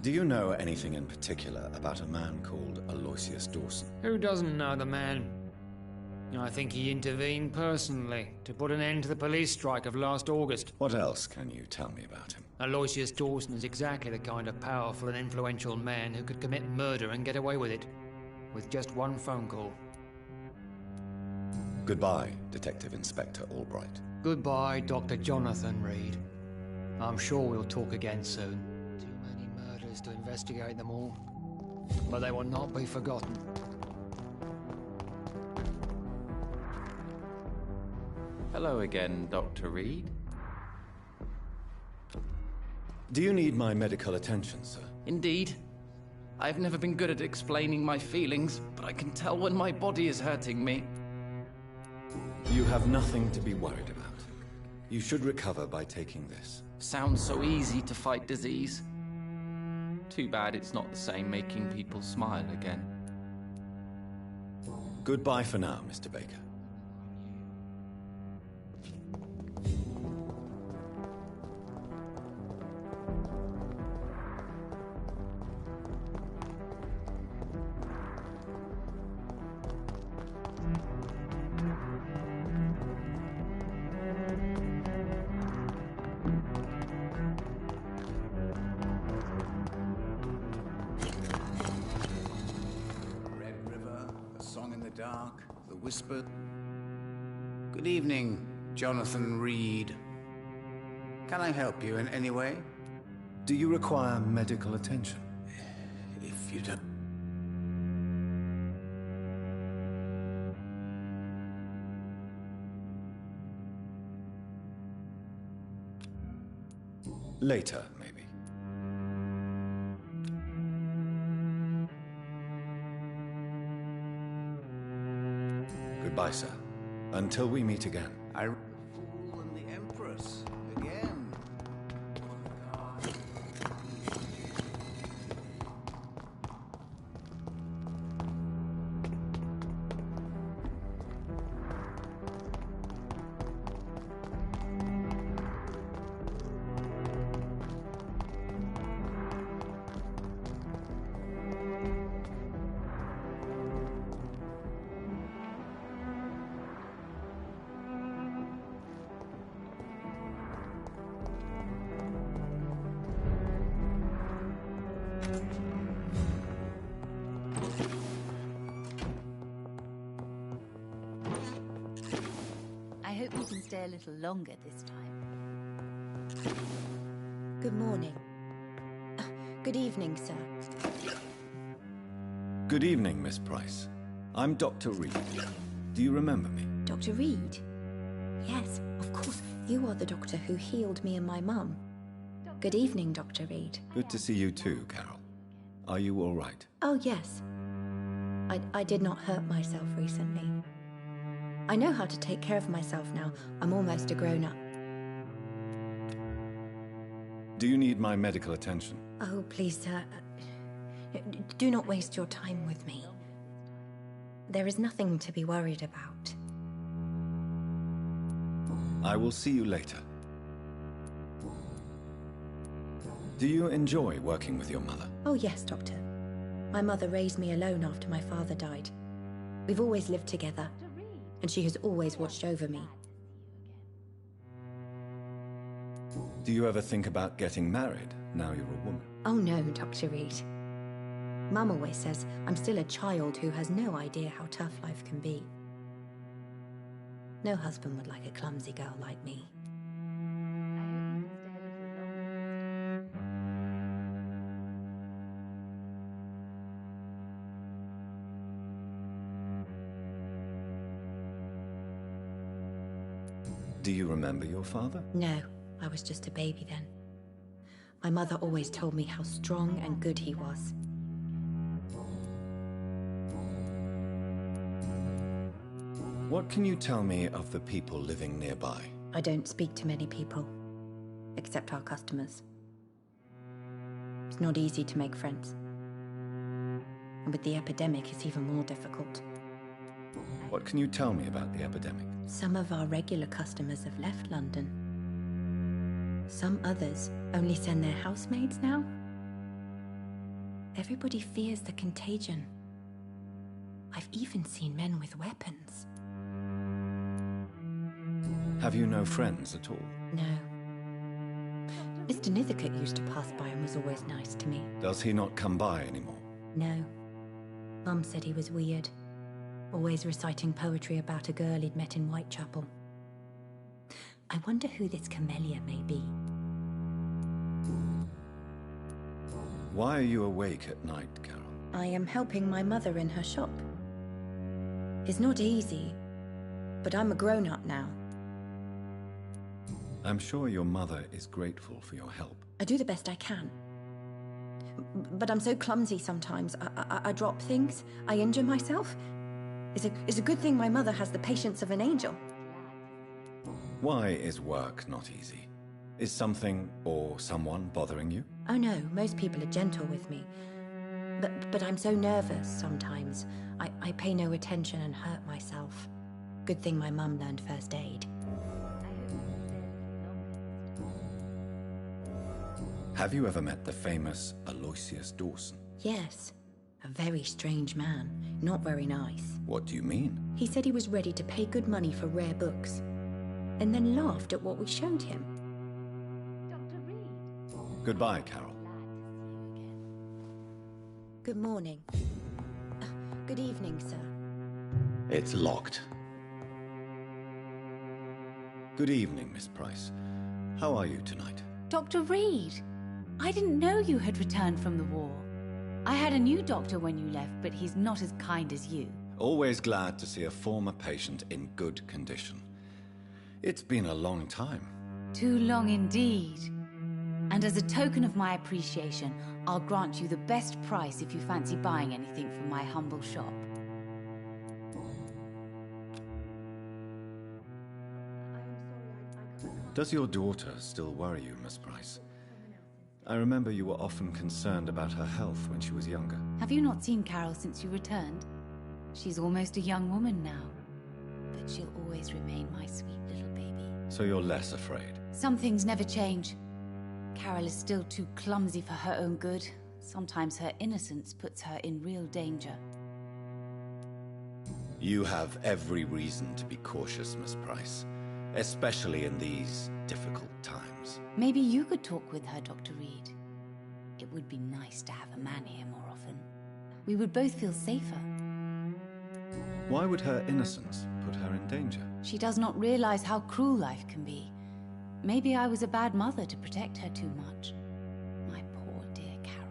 Do you know anything in particular about a man called Aloysius Dawson? Who doesn't know the man? I think he intervened personally to put an end to the police strike of last August. What else can you tell me about him? Aloysius Dawson is exactly the kind of powerful and influential man who could commit murder and get away with it, with just one phone call. Goodbye, Detective Inspector Albright. Goodbye, Dr. Jonathan Reed. I'm sure we'll talk again soon. Too many murders to investigate them all, but they will not be forgotten. Hello again, Dr. Reed. Do you need my medical attention, sir? Indeed. I've never been good at explaining my feelings, but I can tell when my body is hurting me. You have nothing to be worried about. You should recover by taking this. Sounds so easy to fight disease. Too bad it's not the same making people smile again. Goodbye for now, Mr. Baker. Dark, the whisper. Good evening, Jonathan Reed. Can I help you in any way? Do you require medical attention? If you don't... Later, maybe. Goodbye, sir. Until we meet again. The Fool and the Empress. Again. I hope you can stay a little longer this time. Good morning. Good evening, sir. Good evening, Miss Price. I'm Dr. Reed. Do you remember me? Dr. Reed? Yes, of course. You are the doctor who healed me and my mum. Good evening, Dr. Reed. Good to see you too, Carol. Are you all right? Oh, yes. I did not hurt myself recently. I know how to take care of myself now. I'm almost a grown-up. Do you need my medical attention? Oh, please, sir. Do not waste your time with me. There is nothing to be worried about. I will see you later. Do you enjoy working with your mother? Oh, yes, Doctor. My mother raised me alone after my father died. We've always lived together, and she has always watched over me. Do you ever think about getting married, now you're a woman? Oh no, Dr. Reed. Mum always says I'm still a child who has no idea how tough life can be. No husband would like a clumsy girl like me. Do you remember your father? No, I was just a baby then. My mother always told me how strong and good he was. What can you tell me of the people living nearby? I don't speak to many people, except our customers. It's not easy to make friends. And with the epidemic, it's even more difficult. What can you tell me about the epidemic? Some of our regular customers have left London. Some others only send their housemaids now. Everybody fears the contagion. I've even seen men with weapons. Have you no friends at all? No. Mr. Nithercote used to pass by and was always nice to me. Does he not come by anymore? No. Mum said he was weird. Always reciting poetry about a girl he'd met in Whitechapel. I wonder who this camellia may be. Why are you awake at night, Carol? I am helping my mother in her shop. It's not easy, but I'm a grown-up now. I'm sure your mother is grateful for your help. I do the best I can. But I'm so clumsy sometimes. I drop things. I injure myself. It's a good thing my mother has the patience of an angel. Why is work not easy? Is something or someone bothering you? Oh no, most people are gentle with me. But I'm so nervous sometimes. I pay no attention and hurt myself. Good thing my mum learned first aid. Have you ever met the famous Aloysius Dawson? Yes. A very strange man. Not very nice. What do you mean? He said he was ready to pay good money for rare books, and then laughed at what we showed him. Dr. Reed. Goodbye, Carol. Good morning. Good evening, sir. It's locked. Good evening, Miss Price. How are you tonight? Dr. Reed, I didn't know you had returned from the war. I had a new doctor when you left, but he's not as kind as you. Always glad to see a former patient in good condition. It's been a long time. Too long indeed. And as a token of my appreciation, I'll grant you the best price if you fancy buying anything from my humble shop. Does your daughter still worry you, Miss Price? I remember you were often concerned about her health when she was younger. Have you not seen Carol since you returned? She's almost a young woman now. But she'll always remain my sweet little baby. So you're less afraid? Some things never change. Carol is still too clumsy for her own good. Sometimes her innocence puts her in real danger. You have every reason to be cautious, Miss Price. Especially in these difficult times. Maybe you could talk with her, Dr. Reed. It would be nice to have a man here more often. We would both feel safer. Why would her innocence put her in danger? She does not realize how cruel life can be. Maybe I was a bad mother to protect her too much. My poor dear Carol.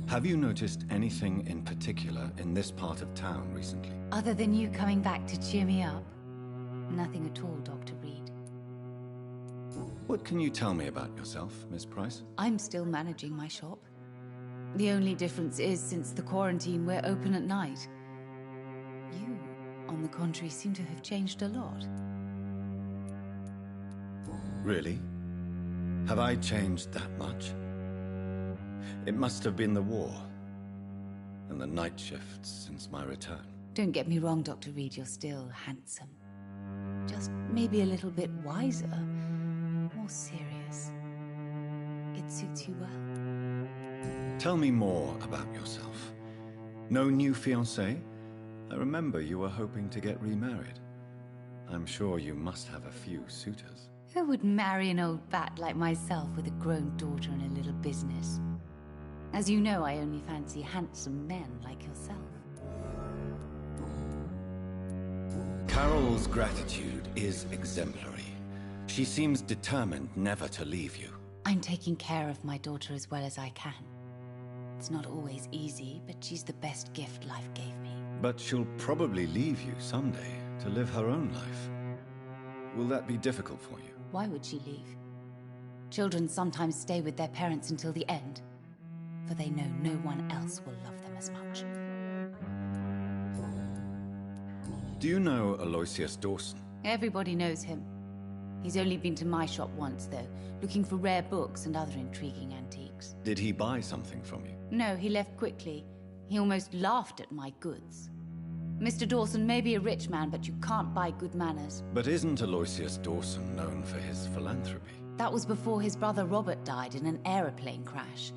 Have you noticed anything in particular in this part of town recently? Other than you coming back to cheer me up? Nothing at all, Dr. Reed. What can you tell me about yourself, Miss Price? I'm still managing my shop. The only difference is, since the quarantine, we're open at night. You, on the contrary, seem to have changed a lot. Really? Have I changed that much? It must have been the war, and the night shifts since my return. Don't get me wrong, Dr. Reed, you're still handsome. Just maybe a little bit wiser, more serious. It suits you well. Tell me more about yourself. No new fiancé? I remember you were hoping to get remarried. I'm sure you must have a few suitors. Who would marry an old bat like myself with a grown daughter and a little business? As you know, I only fancy handsome men like yourself. Carol's gratitude is exemplary. She seems determined never to leave you. I'm taking care of my daughter as well as I can. It's not always easy, but she's the best gift life gave me. But she'll probably leave you someday to live her own life. Will that be difficult for you? Why would she leave? Children sometimes stay with their parents until the end, for they know no one else will love them as much. Do you know Aloysius Dawson? Everybody knows him. He's only been to my shop once, though, looking for rare books and other intriguing antiques. Did he buy something from you? No, he left quickly. He almost laughed at my goods. Mr. Dawson may be a rich man, but you can't buy good manners. But isn't Aloysius Dawson known for his philanthropy? That was before his brother Robert died in an aeroplane crash.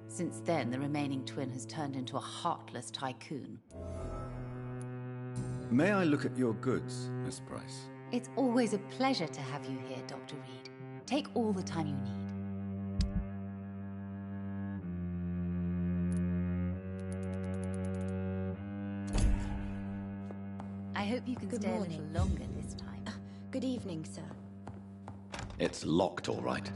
Since then, the remaining twin has turned into a heartless tycoon. May I look at your goods, Miss Price? It's always a pleasure to have you here, Dr. Reed. Take all the time you need. I hope you can Good stay morning. a little longer this time. Good evening, sir. It's locked, all right.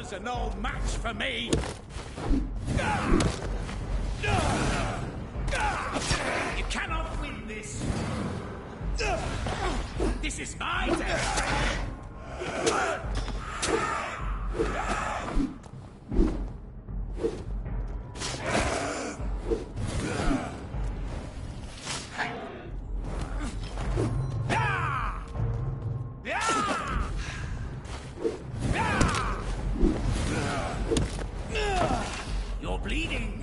Others are no match for me! You cannot win this! This is my territory! You're bleeding!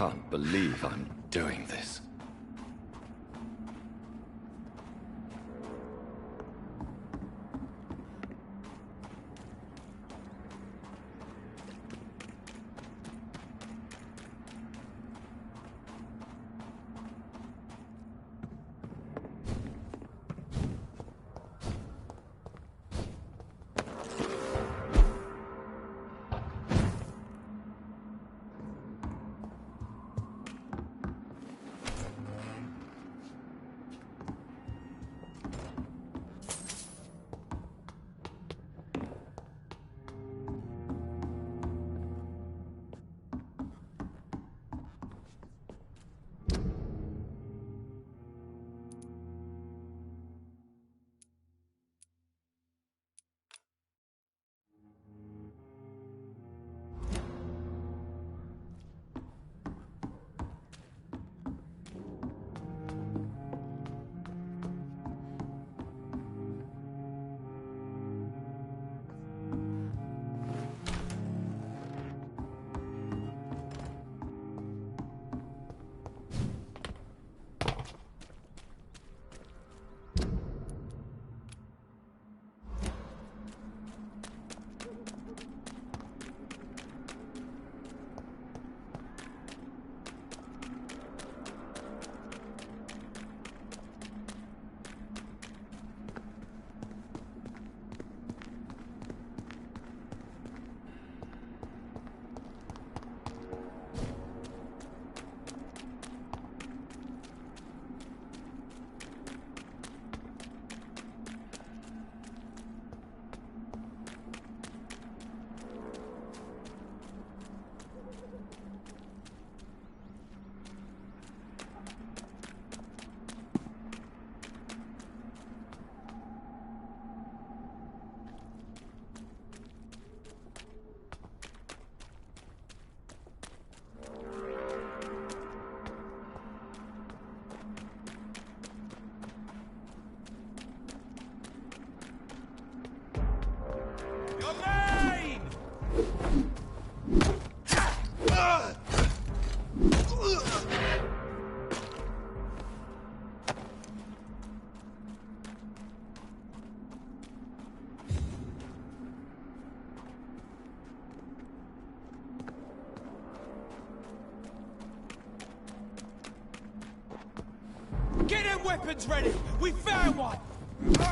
can't believe I'm doing this. Get them weapons ready! We found one! Go!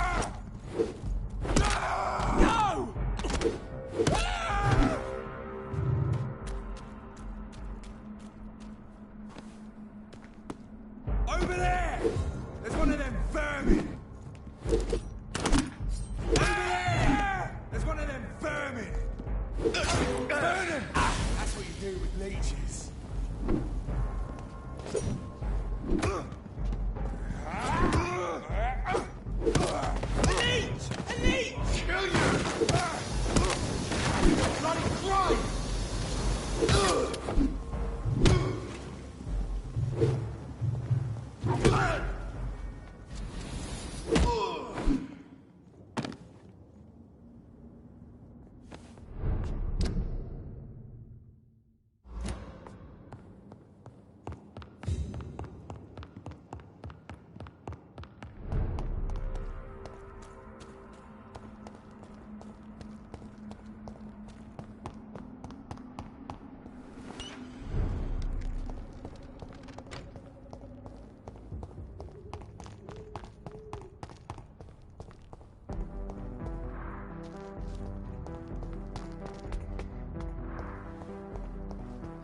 Over there! There's one of them vermin! Over there! There's one of them vermin! Burn him! That's what you do with leeches. Kill you! Bloody Christ!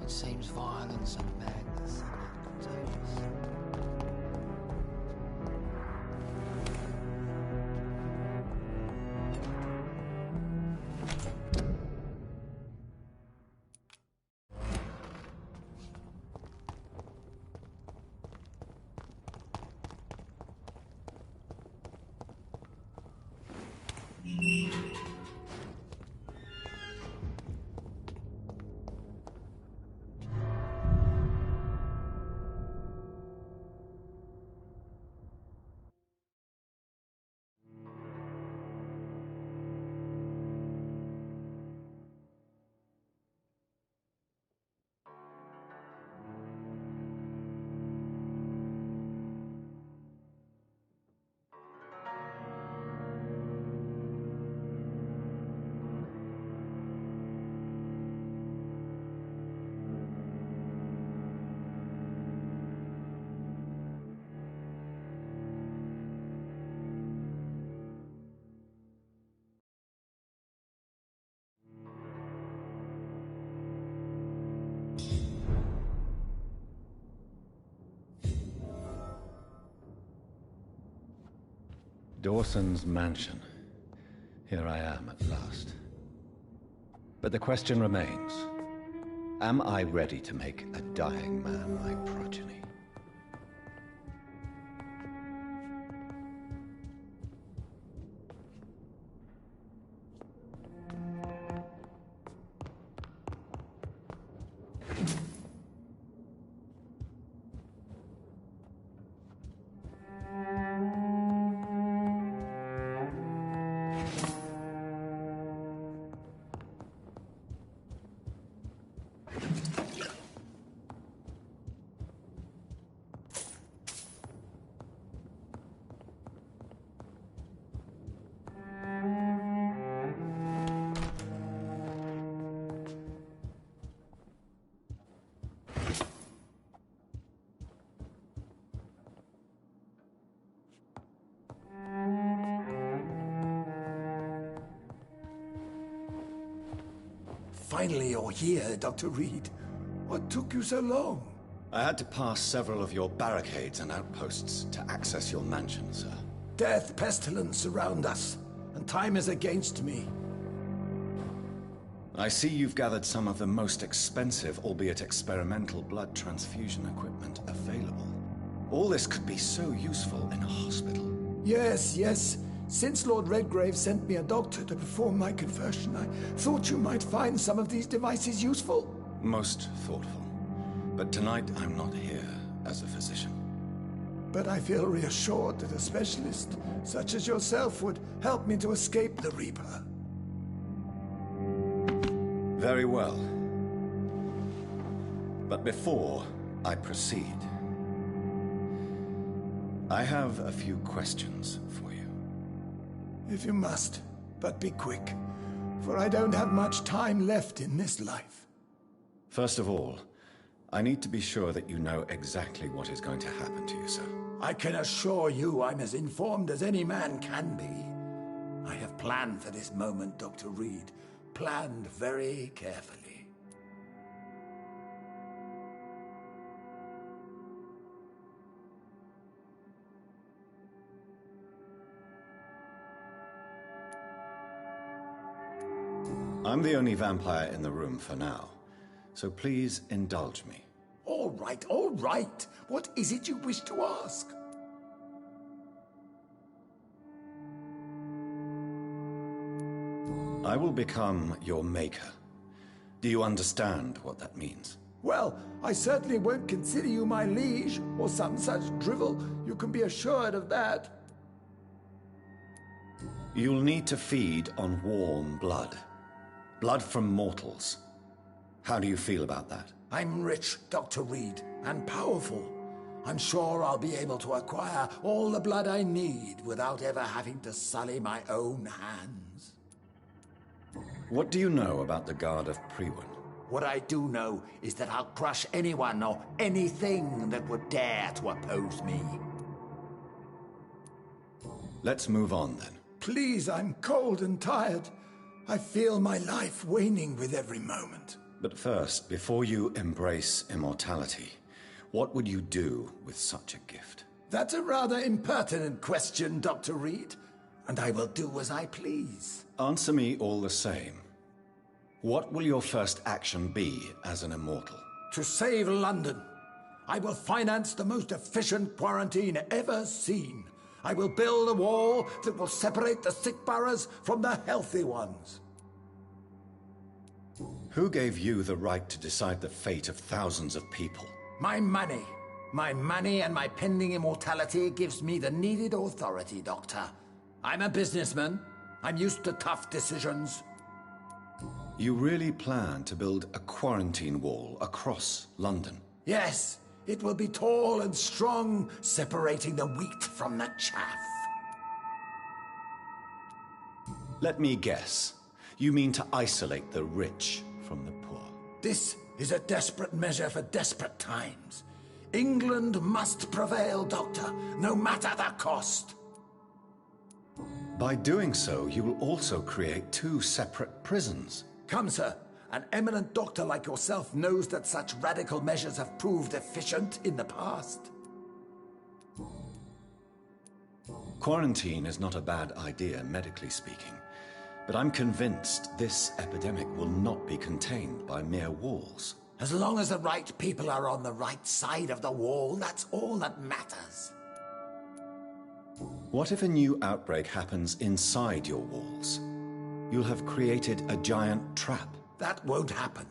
It seems violence and madness are not contagious. Dawson's mansion. Here I am at last. But the question remains, am I ready to make a dying man my progeny? Finally, you're here, Dr. Reed. What took you so long? I had to pass several of your barricades and outposts to access your mansion, sir. Death, pestilence surround us, and time is against me. I see you've gathered some of the most expensive, albeit experimental, blood transfusion equipment available. All this could be so useful in a hospital. Yes. Since Lord Redgrave sent me a doctor to perform my conversion, I thought you might find some of these devices useful. Most thoughtful. But tonight I'm not here as a physician. But I feel reassured that a specialist such as yourself would help me to escape the Reaper. Very well. But before I proceed, I have a few questions for you. If you must, but be quick, for I don't have much time left in this life. First of all, I need to be sure that you know exactly what is going to happen to you, sir. I can assure you I'm as informed as any man can be. I have planned for this moment, Dr. Reed. Planned very carefully. I'm the only vampire in the room for now, so please indulge me. All right. What is it you wish to ask? I will become your maker. Do you understand what that means? Well, I certainly won't consider you my liege, or some such drivel. You can be assured of that. You'll need to feed on warm blood. Blood from mortals. How do you feel about that? I'm rich, Dr. Reed, and powerful. I'm sure I'll be able to acquire all the blood I need without ever having to sully my own hands. What do you know about the Guard of Priwen? What I do know is that I'll crush anyone or anything that would dare to oppose me. Let's move on then. Please, I'm cold and tired. I feel my life waning with every moment. But first, before you embrace immortality, what would you do with such a gift? That's a rather impertinent question, Dr. Reed, and I will do as I please. Answer me all the same. What will your first action be as an immortal? To save London. I will finance the most efficient quarantine ever seen. I will build a wall that will separate the sick boroughs from the healthy ones. Who gave you the right to decide the fate of thousands of people? My money. My money and my pending immortality gives me the needed authority, Doctor. I'm a businessman. I'm used to tough decisions. You really plan to build a quarantine wall across London? Yes. It will be tall and strong, separating the wheat from the chaff. Let me guess. You mean to isolate the rich from the poor? This is a desperate measure for desperate times. England must prevail, Doctor, no matter the cost. By doing so, you will also create two separate prisons. Come, sir. An eminent doctor like yourself knows that such radical measures have proved efficient in the past. Quarantine is not a bad idea, medically speaking. But I'm convinced this epidemic will not be contained by mere walls. As long as the right people are on the right side of the wall, that's all that matters. What if a new outbreak happens inside your walls? You'll have created a giant trap. That won't happen.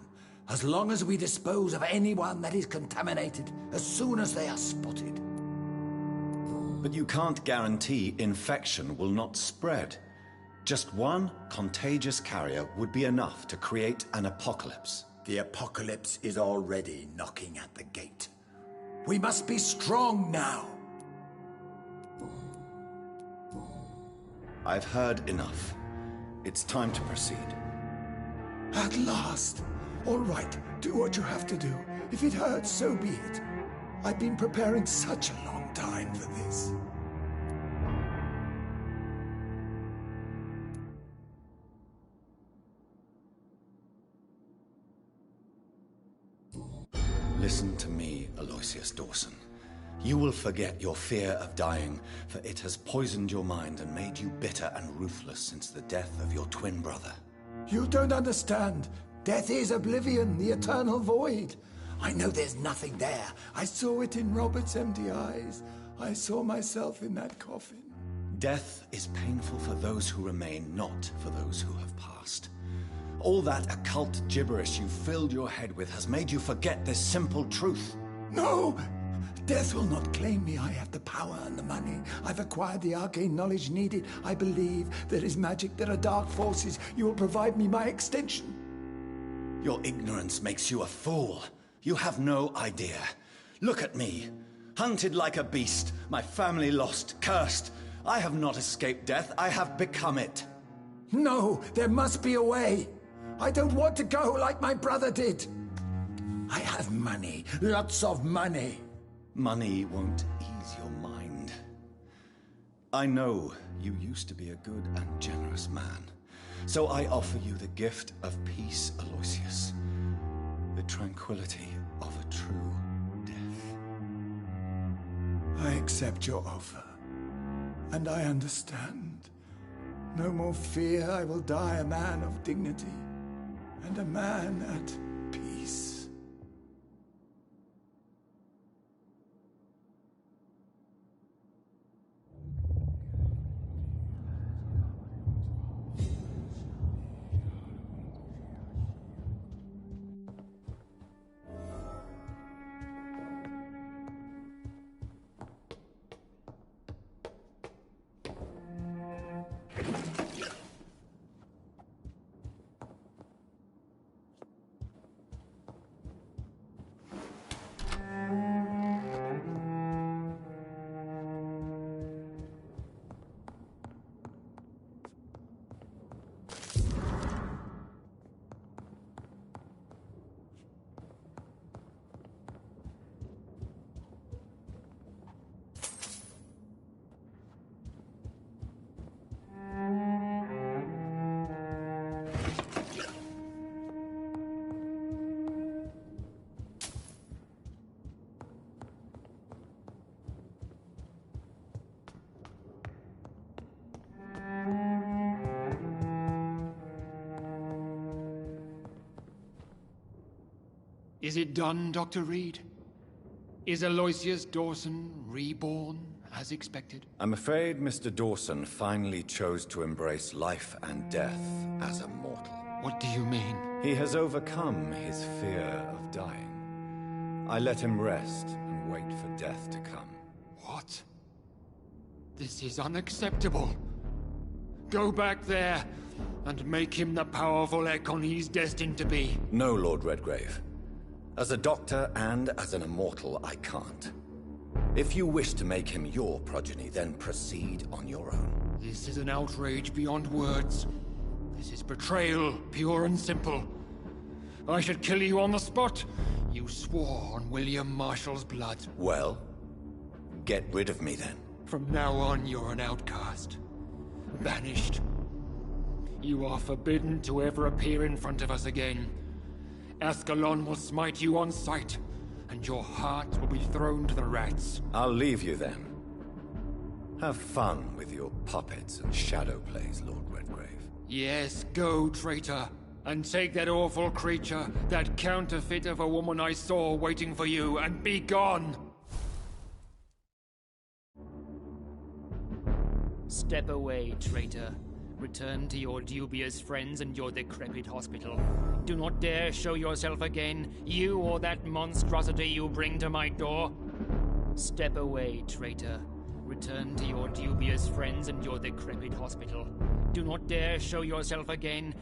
As long as we dispose of anyone that is contaminated as soon as they are spotted. But you can't guarantee infection will not spread. Just one contagious carrier would be enough to create an apocalypse. The apocalypse is already knocking at the gate. We must be strong now. I've heard enough. It's time to proceed. At last. All right, do what you have to do. If it hurts, so be it. I've been preparing such a long time for this. Listen to me, Aloysius Dawson. You will forget your fear of dying, for it has poisoned your mind and made you bitter and ruthless since the death of your twin brother. You don't understand. Death is oblivion, the eternal void. I know there's nothing there. I saw it in Robert's empty eyes. I saw myself in that coffin. Death is painful for those who remain, not for those who have passed. All that occult gibberish you filled your head with has made you forget this simple truth. No! Death will not claim me. I have the power and the money. I've acquired the arcane knowledge needed. I believe there is magic, there are dark forces. You will provide me my extension. Your ignorance makes you a fool. You have no idea. Look at me. Hunted like a beast, my family lost, cursed. I have not escaped death, I have become it. No, there must be a way. I don't want to go like my brother did. I have money, lots of money. Money won't ease your mind. I know you used to be a good and generous man. So I offer you the gift of peace, Aloysius. The tranquility of a true death. I accept your offer. And I understand. No more fear, I will die a man of dignity. And a man at peace. Is it done, Dr. Reed? Is Aloysius Dawson reborn, as expected? I'm afraid Mr. Dawson finally chose to embrace life and death as a mortal. What do you mean? He has overcome his fear of dying. I let him rest and wait for death to come. What? This is unacceptable. Go back there and make him the powerful Ekon he's destined to be. No, Lord Redgrave. As a doctor and as an immortal, I can't. If you wish to make him your progeny, then proceed on your own. This is an outrage beyond words. This is betrayal, pure and simple. I should kill you on the spot. You swore on William Marshall's blood. Well, get rid of me then. From now on, you're an outcast. Banished. You are forbidden to ever appear in front of us again. Ascalon will smite you on sight, and your heart will be thrown to the rats. I'll leave you then. Have fun with your puppets and shadow plays, Lord Redgrave. Yes, go, traitor. And take that awful creature, that counterfeit of a woman I saw waiting for you, and be gone! Step away, traitor. Return to your dubious friends and your decrepit hospital. Do not dare show yourself again, you or that monstrosity you bring to my door. Step away, traitor. Return to your dubious friends and your decrepit hospital. Do not dare show yourself again.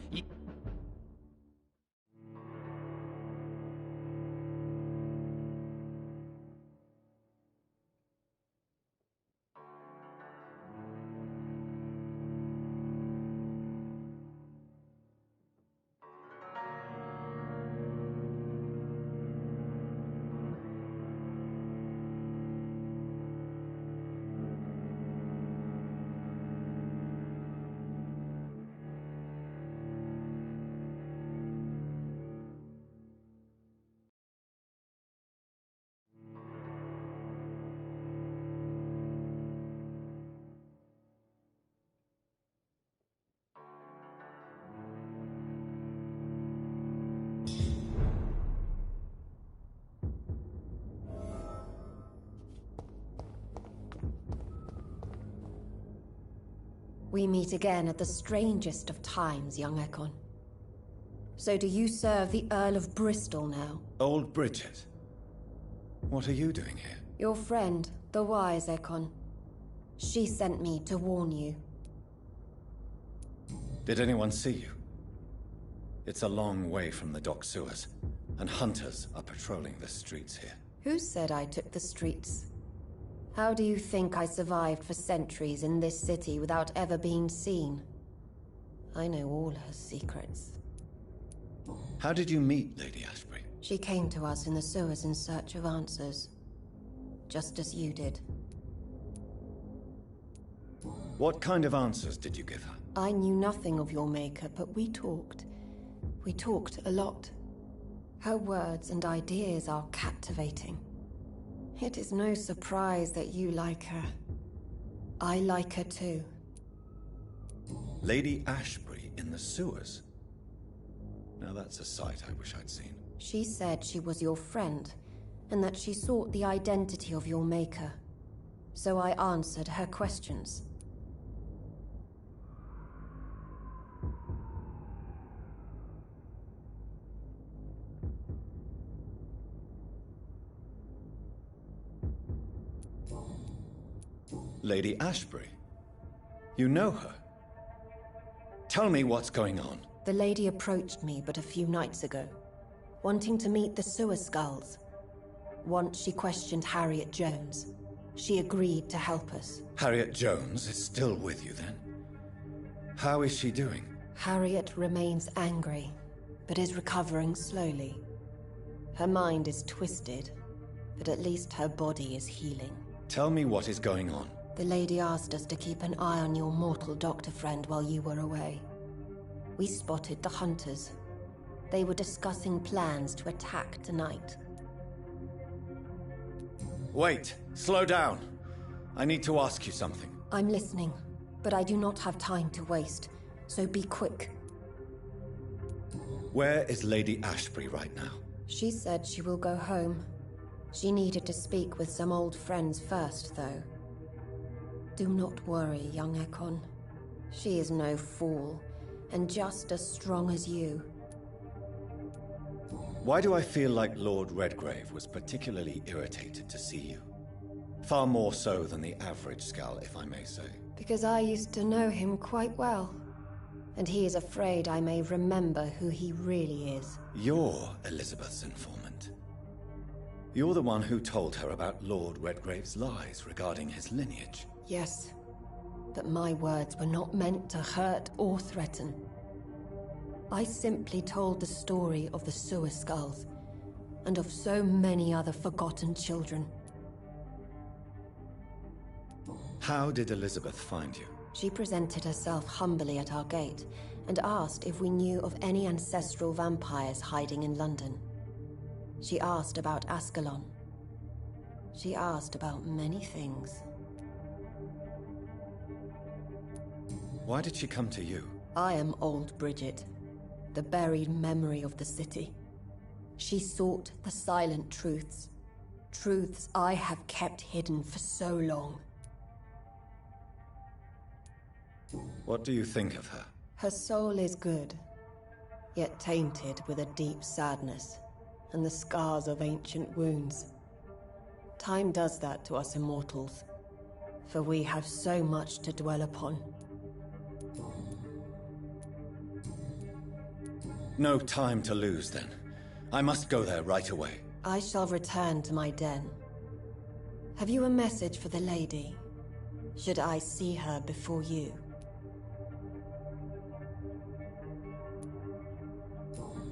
We meet again at the strangest of times, young Ekon. So do you serve the Earl of Bristol now? Old Bridget. What are you doing here? Your friend, the wise Ekon. She sent me to warn you. Did anyone see you? It's a long way from the dock sewers, and hunters are patrolling the streets here. Who said I took the streets? How do you think I survived for centuries in this city without ever being seen? I know all her secrets. How did you meet Lady Ashbury? She came to us in the sewers in search of answers. Just as you did. What kind of answers did you give her? I knew nothing of your maker, but we talked. We talked a lot. Her words and ideas are captivating. It is no surprise that you like her. I like her too. Lady Ashbury in the sewers? Now that's a sight I wish I'd seen. She said she was your friend, and that she sought the identity of your maker. So I answered her questions. Lady Ashbury? You know her? Tell me what's going on. The lady approached me but a few nights ago, wanting to meet the sewer skulls. Once she questioned Harriet Jones. She agreed to help us. Harriet Jones is still with you then? How is she doing? Harriet remains angry, but is recovering slowly. Her mind is twisted, but at least her body is healing. Tell me what is going on. The lady asked us to keep an eye on your mortal doctor friend while you were away. We spotted the hunters. They were discussing plans to attack tonight. Wait, slow down. I need to ask you something. I'm listening, but I do not have time to waste, so be quick. Where is Lady Ashbury right now? She said she will go home. She needed to speak with some old friends first, though. Do not worry, young Ekon. She is no fool, and just as strong as you. Why do I feel like Lord Redgrave was particularly irritated to see you? Far more so than the average Skull, if I may say. Because I used to know him quite well. And he is afraid I may remember who he really is. You're Elizabeth's informant. You're the one who told her about Lord Redgrave's lies regarding his lineage. Yes, but my words were not meant to hurt or threaten. I simply told the story of the sewer skulls, and of so many other forgotten children. How did Elizabeth find you? She presented herself humbly at our gate, and asked if we knew of any ancestral vampires hiding in London. She asked about Ascalon. She asked about many things. Why did she come to you? I am old Bridget, the buried memory of the city. She sought the silent truths. Truths I have kept hidden for so long. What do you think of her? Her soul is good, yet tainted with a deep sadness and the scars of ancient wounds. Time does that to us immortals, for we have so much to dwell upon. No time to lose, then. I must go there right away. I shall return to my den. Have you a message for the lady? Should I see her before you?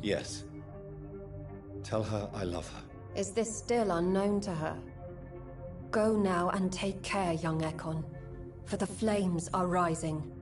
Yes. Tell her I love her. Is this still unknown to her? Go now and take care, young Ekon, for the flames are rising.